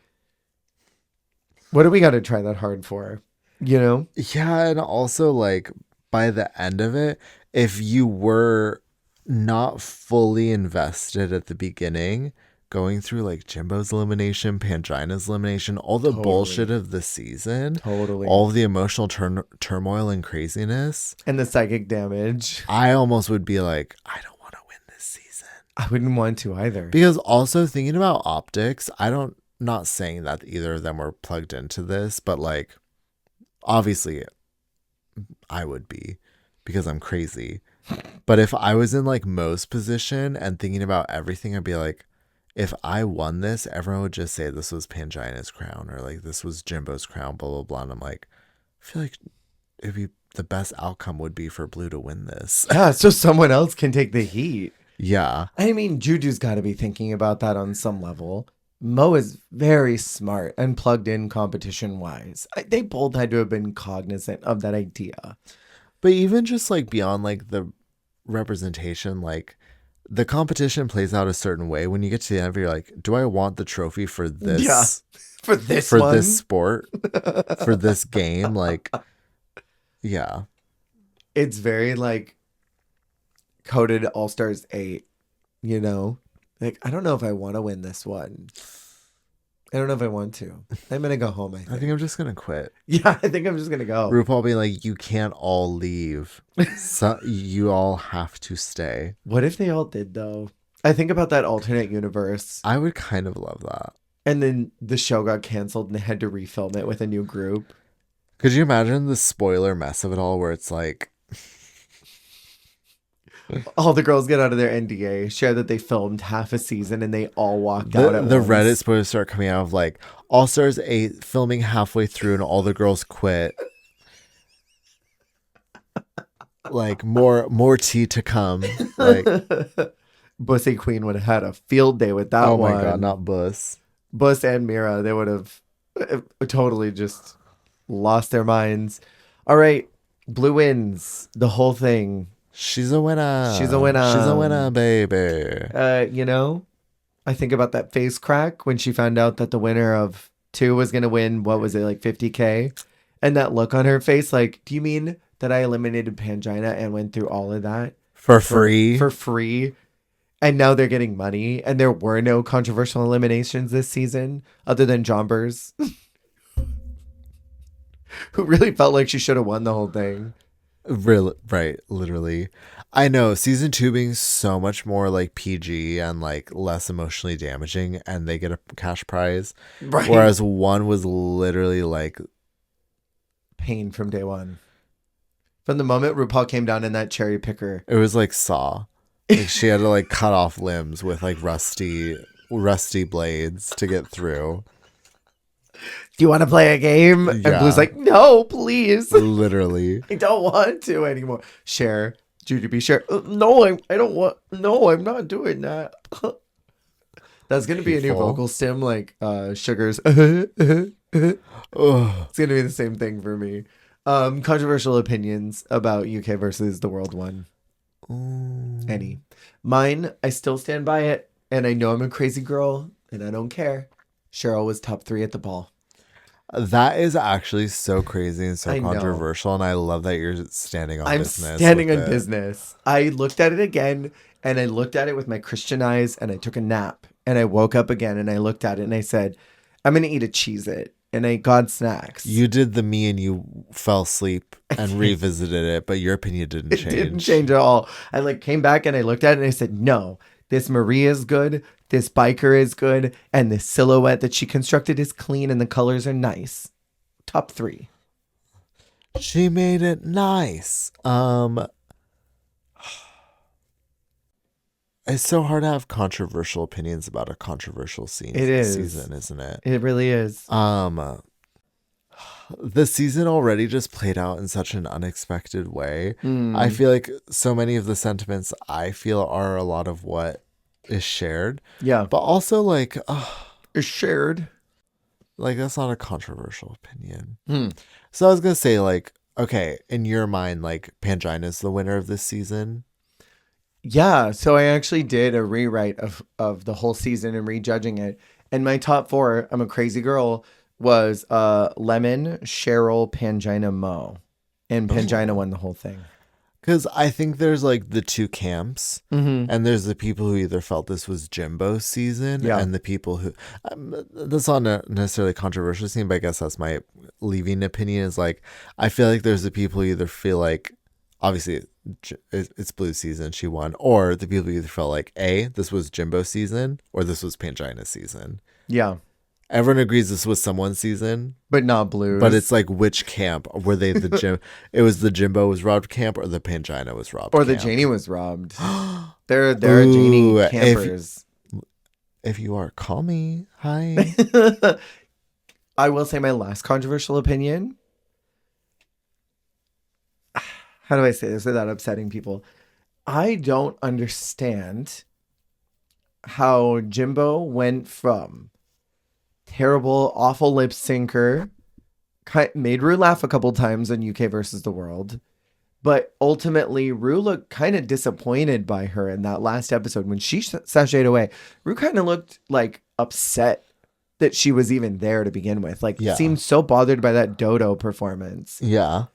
What do we got to try that hard for? You know? Yeah, and also, like, by the end of it, if you were not fully invested at the beginning, going through like Jimbo's elimination, Pangina's elimination, all the bullshit of the season, all of the emotional turmoil and craziness, and the psychic damage, I almost would be like, I don't want to win this season. I wouldn't want to either. Because also thinking about optics, not saying that either of them were plugged into this, but like, obviously I would be because I'm crazy. But if I was in like Mo's position and thinking about everything, I'd be like, if I won this, everyone would just say this was Pangina's crown or like this was Jimbo's crown, blah, blah, blah. And I'm like, I feel like it'd be the best outcome would be for Blue to win this. Yeah, so someone else can take the heat. Yeah. I mean, Juju's got to be thinking about that on some level. Mo is very smart and plugged in competition-wise. They both had to have been cognizant of that idea. But even just like beyond like the representation, like the competition plays out a certain way. When you get to the end, you're like, do I want the trophy for this? Yeah, for this sport, for this game? Like, yeah. It's very like coded All-Stars 8, you know? Like, I don't know if I want to win this one. I don't know if I want to. I'm going to go home, I think. I'm just going to quit. Yeah, I think I'm just going to go. RuPaul being like, you can't all leave. So you all have to stay. What if they all did, though? I think about that alternate universe. I would kind of love that. And then the show got canceled and they had to refilm it with a new group. Could you imagine the spoiler mess of it all where it's like... all the girls get out of their NDA, share that they filmed half a season, and they all walked out at the once. Reddit spoilers start coming out of like All Stars 8 filming halfway through and all the girls quit. Like more tea to come. Like Bussy Queen would have had a field day with that one. Oh my god, not Bus. Bus and Mira, they would have totally just lost their minds. All right, Blue wins the whole thing. She's a winner. She's a winner. She's a winner, baby. You know, I think about that face crack when she found out that the winner of 2 was going to win, what was it, like 50K? And that look on her face, like, do you mean that I eliminated Pangina and went through all of that? For free? For free. And now they're getting money. And there were no controversial eliminations this season other than Jombers, who really felt like she should have won the whole thing. Really, right, literally. I know season 2 being so much more like PG and like less emotionally damaging, and they get a cash prize, right? Whereas 1 was literally like pain from day one. From the moment RuPaul came down in that cherry picker, it was like Saw. Like she had to like cut off limbs with like rusty blades to get through. Do you want to play a game? Yeah. And Blue's like, no, please. Literally. I don't want to anymore. Share. Judy B. Share. No, I don't want. No, I'm not doing that. That's going to be a new vocal stim like Sugar's. Ugh. It's gonna be the same thing for me. Controversial opinions about UK versus the world one. Any. Mine, I still stand by it, and I know I'm a crazy girl, and I don't care. Cheryl was top 3 at the ball. That is actually so crazy and so I know. controversial, and I love that you're standing on I'm business. standing with on it. business. I looked at it again, and I looked at it with my Christian eyes, and I took a nap, and I woke up again, and I looked at it, and I said, I'm gonna eat a Cheez-It, and I ate God snacks. You did the me and you fell asleep and revisited it, but your opinion didn't change. It didn't change at all. I like came back and I looked at it and I said, no, this Maria is good. This biker is good. And the silhouette that she constructed is clean and the colors are nice. Top 3. She made it nice. It's so hard to have controversial opinions about a controversial season, isn't it? It really is. The season already just played out in such an unexpected way. I feel like so many of the sentiments I feel are a lot of what is shared. Yeah. But also like It's shared. Like that's not a controversial opinion. So I was gonna say like, okay, in your mind, like Pangina's the winner of this season. Yeah. So I actually did a rewrite of the whole season and rejudging it. And my top 4, I'm a crazy girl, was Lemon, Cheryl, Pangina, Mo. And Pangina won the whole thing. Because I think there's like the two camps, and there's the people who either felt this was Jimbo's season, and the people who that's not necessarily a controversial scene, but I guess that's my leaving opinion. Is like I feel like there's the people who either feel like obviously it's Blue's season, she won, or the people who either felt like this was Jimbo's season, or this was Pangina's season. Yeah. Everyone agrees this was someone's season, but not Blue's. But it's like which camp were they? The Jim? It was the Jimbo was robbed camp, or the Pangina was robbed, or the camp? Janie was robbed. They're Janie campers. If you are, call me. Hi. I will say my last controversial opinion. How do I say this without upsetting people? I don't understand how Jimbo went from terrible, awful lip syncer, made Rue laugh a couple times on UK versus the World, but ultimately Rue looked kind of disappointed by her in that last episode when she sashayed away. Rue kind of looked like upset that she was even there to begin with. Like seemed so bothered by that Dodo performance. Yeah.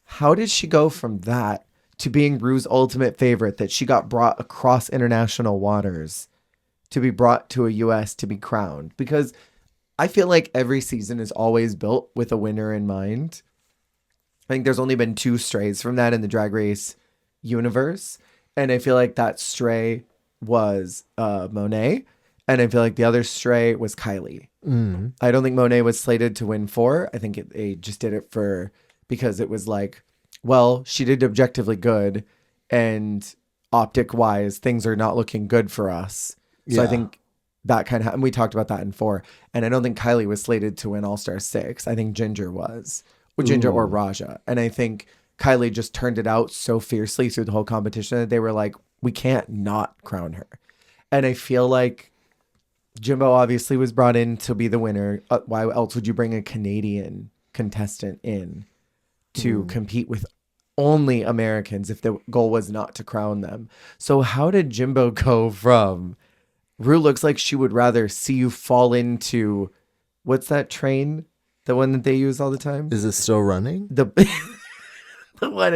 How did she go from that to being Rue's ultimate favorite, that she got brought across international waters to be brought to a US to be crowned? Because I feel like every season is always built with a winner in mind. I think there's only been 2 strays from that in the Drag Race universe. And I feel like that stray was Monet. And I feel like the other stray was Kylie. I don't think Monet was slated to win 4. I think they just did it because it was like, well, she did objectively good. And optic wise, things are not looking good for us. So I think that kind of, and we talked about that in 4. And I don't think Kylie was slated to win All-Star 6. I think Ginger was, or Ginger or Raja. And I think Kylie just turned it out so fiercely through the whole competition that they were like, we can't not crown her. And I feel like Jimbo obviously was brought in to be the winner. Why else would you bring a Canadian contestant in to compete with only Americans if the goal was not to crown them? So how did Jimbo go from Rue looks like she would rather see you fall into, what's that train? The one that they use all the time? Is it still running? The one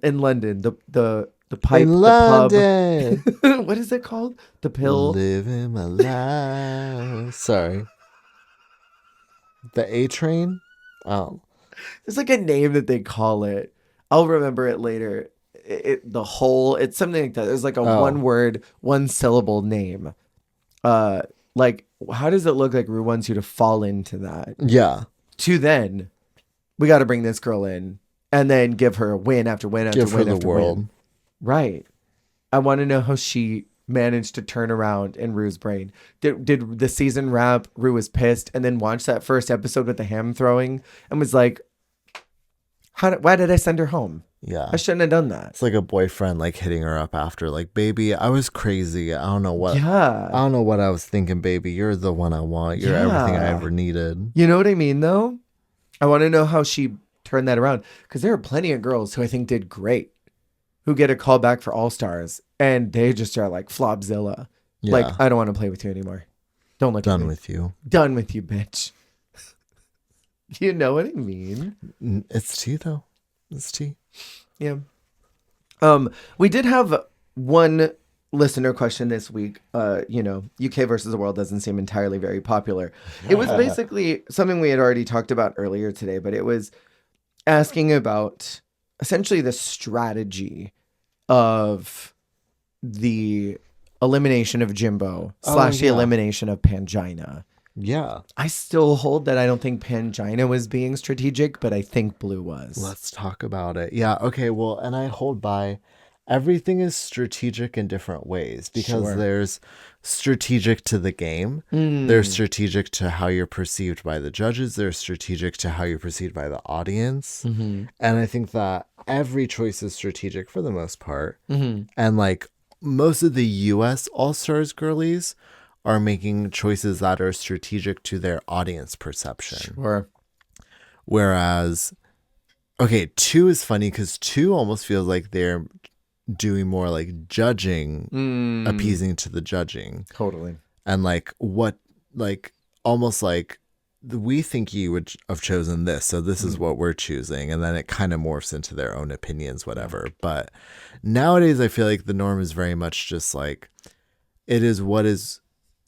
in London. The pipe. In the London. Pub. What is it called? The pill. Living my life. Sorry. The A train? Oh. There's like a name that they call it. I'll remember it later. It's something like that. There's like a 1 word, 1 syllable name. Like, how does it look like Rue wants you to fall into that? Yeah. To then, we got to bring this girl in and then give her win after win after give win her after the world. win. Right. I want to know how she managed to turn around in Rue's brain. Did the season wrap, Rue was pissed, and then watched that first episode with the ham throwing and was like, why did I send her home? Yeah. I shouldn't have done that. It's like a boyfriend like hitting her up after, like, baby, I was crazy. I don't know what. Yeah. I don't know what I was thinking, baby. You're the one I want. You're everything I ever needed. You know what I mean, though? I want to know how she turned that around, because there are plenty of girls who I think did great, who get a call back for All Stars, and they just are like Flopzilla. Yeah. Like, I don't want to play with you anymore. Don't look at me. Done with you. Done with you, bitch. You know what I mean? It's tea, though. It's tea. Yeah. We did have one listener question this week. UK versus the world doesn't seem entirely very popular. It was basically something we had already talked about earlier today, but it was asking about essentially the strategy of the elimination of Jimbo / the elimination of Pangina. Yeah. I still hold that I don't think Pangina was being strategic, but I think Blue was. Let's talk about it. Yeah. Okay. Well, and I hold by everything is strategic in different ways, because there's strategic to the game. There's strategic to how you're perceived by the judges. There's strategic to how you're perceived by the audience. And I think that every choice is strategic for the most part. And like most of the US All-Stars girlies are making choices that are strategic to their audience perception. Sure. Whereas, okay, 2 is funny because 2 almost feels like they're doing more like judging, appeasing to the judging. Totally. And like what, like almost like we think you would have chosen this, so this is what we're choosing. And then it kind of morphs into their own opinions, whatever. But nowadays, I feel like the norm is very much just like, it is what is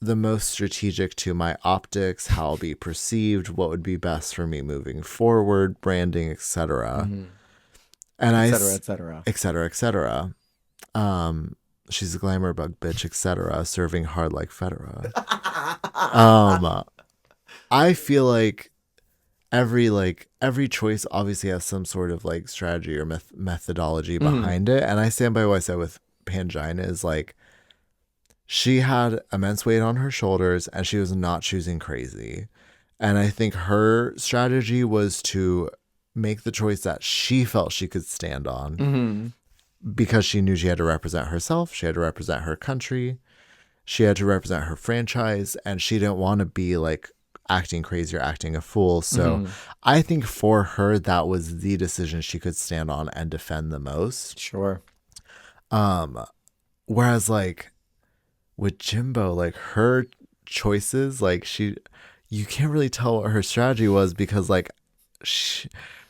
the most strategic to my optics, how I'll be perceived, what would be best for me moving forward, branding, etc. And etc. She's a glamour bug bitch, etc. Serving hard like Federa. I feel like every choice obviously has some sort of like strategy or methodology behind it, and I stand by what I said with Pangina is like, she had immense weight on her shoulders and she was not choosing crazy. And I think her strategy was to make the choice that she felt she could stand on, because she knew she had to represent herself. She had to represent her country. She had to represent her franchise, and she didn't want to be like acting crazy or acting a fool. So I think for her, that was the decision she could stand on and defend the most. Sure. Whereas like with Jimbo, like her choices, like you can't really tell what her strategy was, because like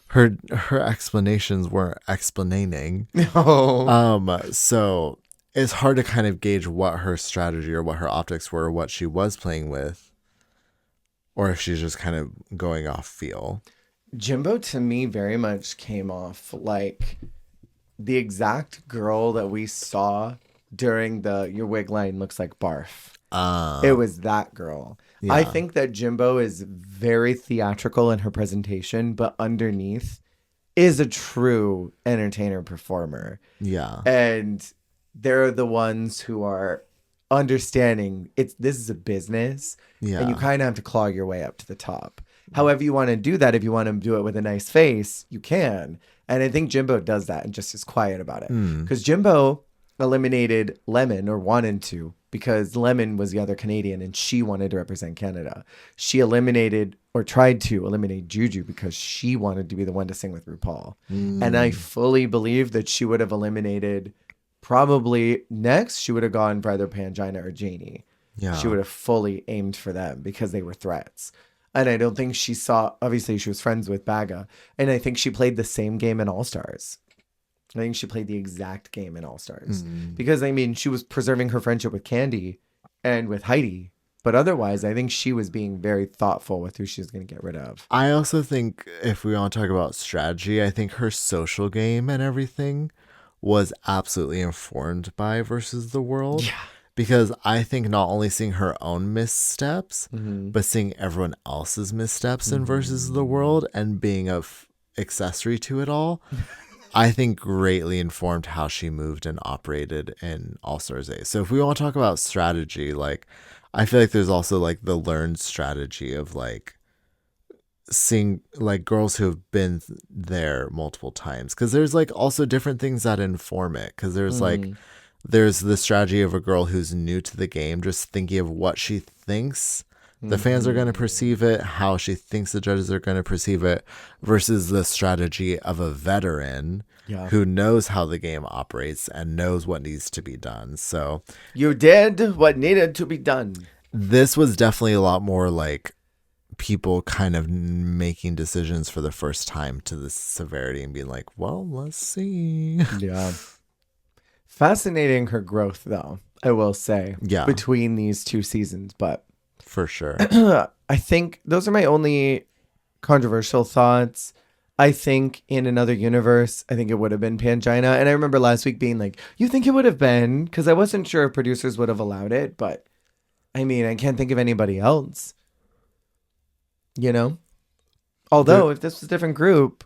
her explanations weren't explaining. No. So it's hard to kind of gauge what her strategy or what her optics were, or what she was playing with, or if she's just kind of going off feel. Jimbo to me very much came off like the exact girl that we saw during the your wig line looks like barf. It was that girl. Yeah. I think that Jimbo is very theatrical in her presentation, but underneath is a true entertainer performer. Yeah. And they're the ones who are understanding this is a business. Yeah. And you kind of have to claw your way up to the top. However you want to do that, if you want to do it with a nice face, you can. And I think Jimbo does that and just is quiet about it. Because Jimbo eliminated Lemon, or wanted to, because Lemon was the other Canadian and she wanted to represent Canada. She eliminated, or tried to eliminate, Juju because she wanted to be the one to sing with RuPaul. And I fully believe that she would have eliminated, probably next, she would have gone for either Pangina or Janie. Yeah. She would have fully aimed for them because they were threats. And I don't think she saw, obviously she was friends with Baga, and I think she played the same game in All Stars. I think she played the exact game in All Stars. Because, I mean, she was preserving her friendship with Candy and with Heidi. But otherwise, I think she was being very thoughtful with who she was going to get rid of. I also think, if we want to talk about strategy, I think her social game and everything was absolutely informed by Versus the World. Yeah. Because I think not only seeing her own missteps, but seeing everyone else's missteps in Versus the World and being a accessory to it all, I think greatly informed how she moved and operated in All Stars 8. So if we want to talk about strategy, like, I feel like there's also like the learned strategy of like seeing like girls who have been there multiple times, because there's like also different things that inform it, because there's like there's the strategy of a girl who's new to the game, just thinking of what she thinks the fans are going to perceive it, how she thinks the judges are going to perceive it, versus the strategy of a veteran who knows how the game operates and knows what needs to be done. So you did what needed to be done. This was definitely a lot more like people kind of making decisions for the first time to the severity and being like, well, let's see. Yeah. Fascinating her growth, though, I will say, between these two seasons. But for sure. I think those are my only controversial thoughts. I think in another universe, I think it would have been Pangina. And I remember last week being like, you think it would have been? Because I wasn't sure if producers would have allowed it. But I mean, I can't think of anybody else. You know? Although, if this was a different group,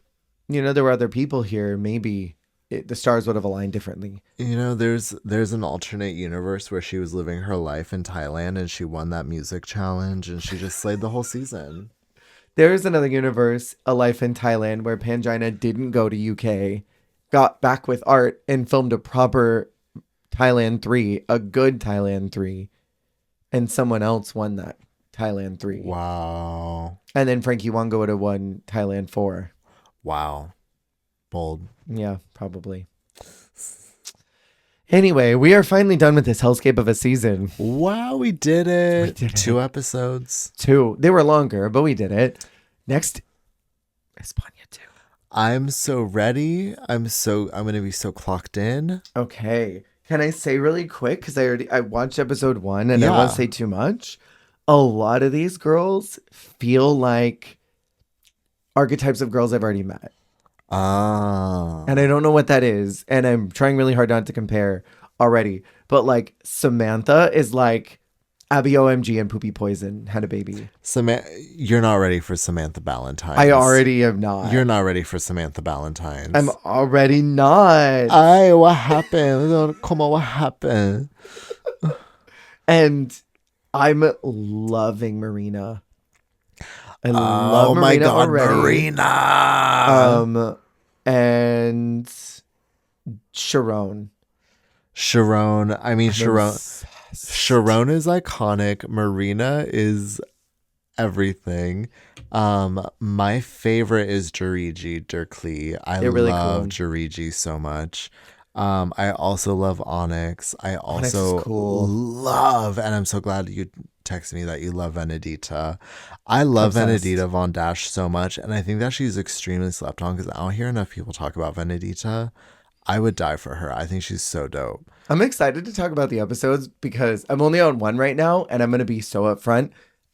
you know, there were other people here, maybe the stars would have aligned differently. You know, there's an alternate universe where she was living her life in Thailand and she won that music challenge and she just slayed the whole season. There is another universe, A Life in Thailand, where Pangina didn't go to UK, got back with art, and filmed a proper Thailand 3, a good Thailand 3, and someone else won that Thailand 3. Wow. And then Frankie Wonga would have won Thailand 4. Wow. Bold. Yeah, probably. Anyway, we are finally done with this hellscape of a season. Wow, we did it. 2 episodes. 2. They were longer, but we did it. Next, España 2. I'm so ready. I'm going to be so clocked in. Okay. Can I say really quick, because I watched episode 1 and I won't say too much. A lot of these girls feel like archetypes of girls I've already met. And I don't know what that is. And I'm trying really hard not to compare already. But like Samantha is like Abby OMG and Poopy Poison had a baby. You're not ready for Samantha Valentine. I already am not. You're not ready for Samantha Valentine's. I'm already not. What happened? Come on, what happened? And I'm loving Marina. I love Marina. Oh my God, already. Marina. And Sharon. I mean, Sharon is iconic. Marina is everything. My favorite is Jariji Dirklee. I really love cool. Jariji so much. I also love Onyx. I also love, and I'm so glad you texted me that you love Venedita. I love Venedita Von Dash so much, and I think that she's extremely slept on because I don't hear enough people talk about Venedita. I would die for her. I think she's so dope. I'm excited to talk about the episodes because I'm only on 1 right now, and I'm going to be so upfront.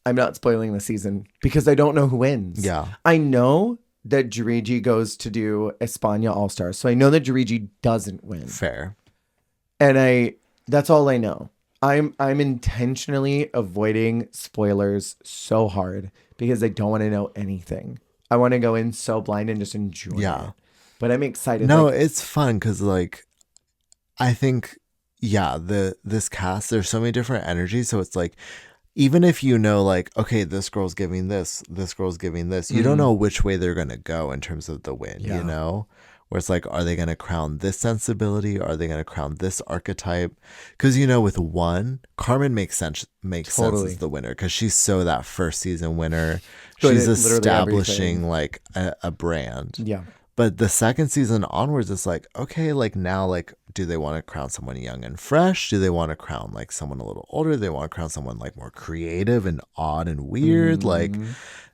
I'm not spoiling the season because I don't know who wins. Yeah. I know that Jariji goes to do España All-Stars. So I know that Jariji doesn't win. Fair. And that's all I know. I'm intentionally avoiding spoilers so hard because I don't want to know anything. I want to go in so blind and just enjoy it. But I'm excited. No, it's fun because like I think this cast, there's so many different energies. So it's like even if you know, like, okay, this girl's giving this girl's giving this, you don't know which way they're going to go in terms of the win, you know? Where it's like, are they going to crown this sensibility? Are they going to crown this archetype? Because, you know, with one, Carmen makes sense as the winner because she's so that first season winner. She's establishing like a brand. Yeah. But the second season onwards, it's like, okay, like now, like, do they want to crown someone young and fresh? Do they want to crown like someone a little older? Do they want to crown someone like more creative and odd and weird? Like,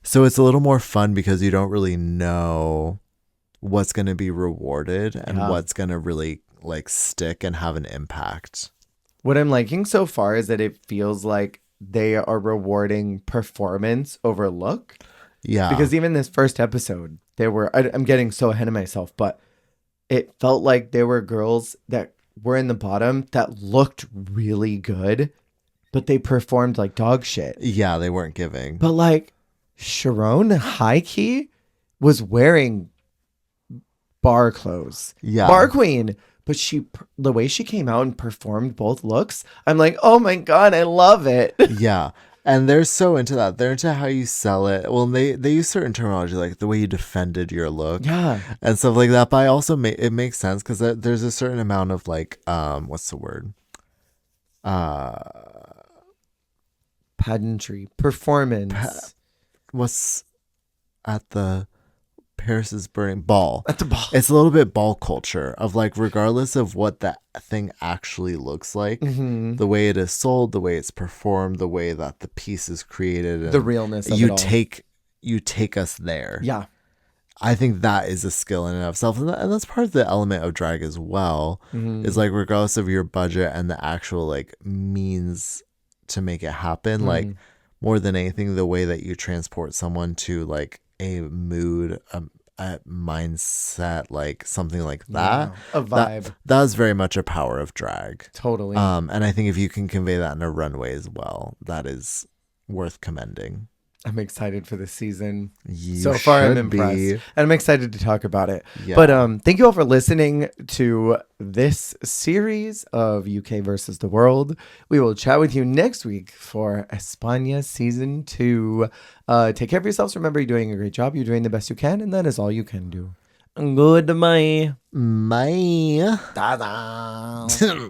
so it's a little more fun because you don't really know what's going to be rewarded and what's going to really like stick and have an impact. What I'm liking so far is that it feels like they are rewarding performance over look. Yeah. Because even this first episode, I'm getting so ahead of myself, but it felt like there were girls that were in the bottom that looked really good, but they performed like dog shit. Yeah, they weren't giving. But like Sharon, high key, was wearing bar clothes. Yeah. Bar queen. But the way she came out and performed both looks, I'm like, oh my God, I love it. Yeah. And they're so into that. They're into how you sell it. Well, they use certain terminology, like the way you defended your look, Yeah. and stuff like that. But I also it makes sense because there's a certain amount of like what's the word? Pageantry, performance. What's at the Paris is burning ball. At the ball. It's a little bit ball culture of like, regardless of what that thing actually looks like, Mm-hmm. the way it is sold, the way it's performed, the way that the piece is created, and The realness of you it all. you take us there. Yeah. I think that is a skill in and of itself, and that's part of the element of drag as well. Mm-hmm. Is like, regardless of your budget and the actual like means to make it happen, like more than anything, the way that you transport someone to like a mood, a mindset, like something like that, a vibe. That is very much a power of drag. Totally. And I think if you can convey that in a runway as well, that is worth commending. I'm excited for this season. You so far, I'm should impressed, be. and I'm excited to talk about it. Yeah. But thank you all for listening to this series of UK versus the World. We will chat with you next week for España season 2. Take care of yourselves. Remember, you're doing a great job. You're doing the best you can, and that is all you can do. Goodbye. Bye. Ta-da.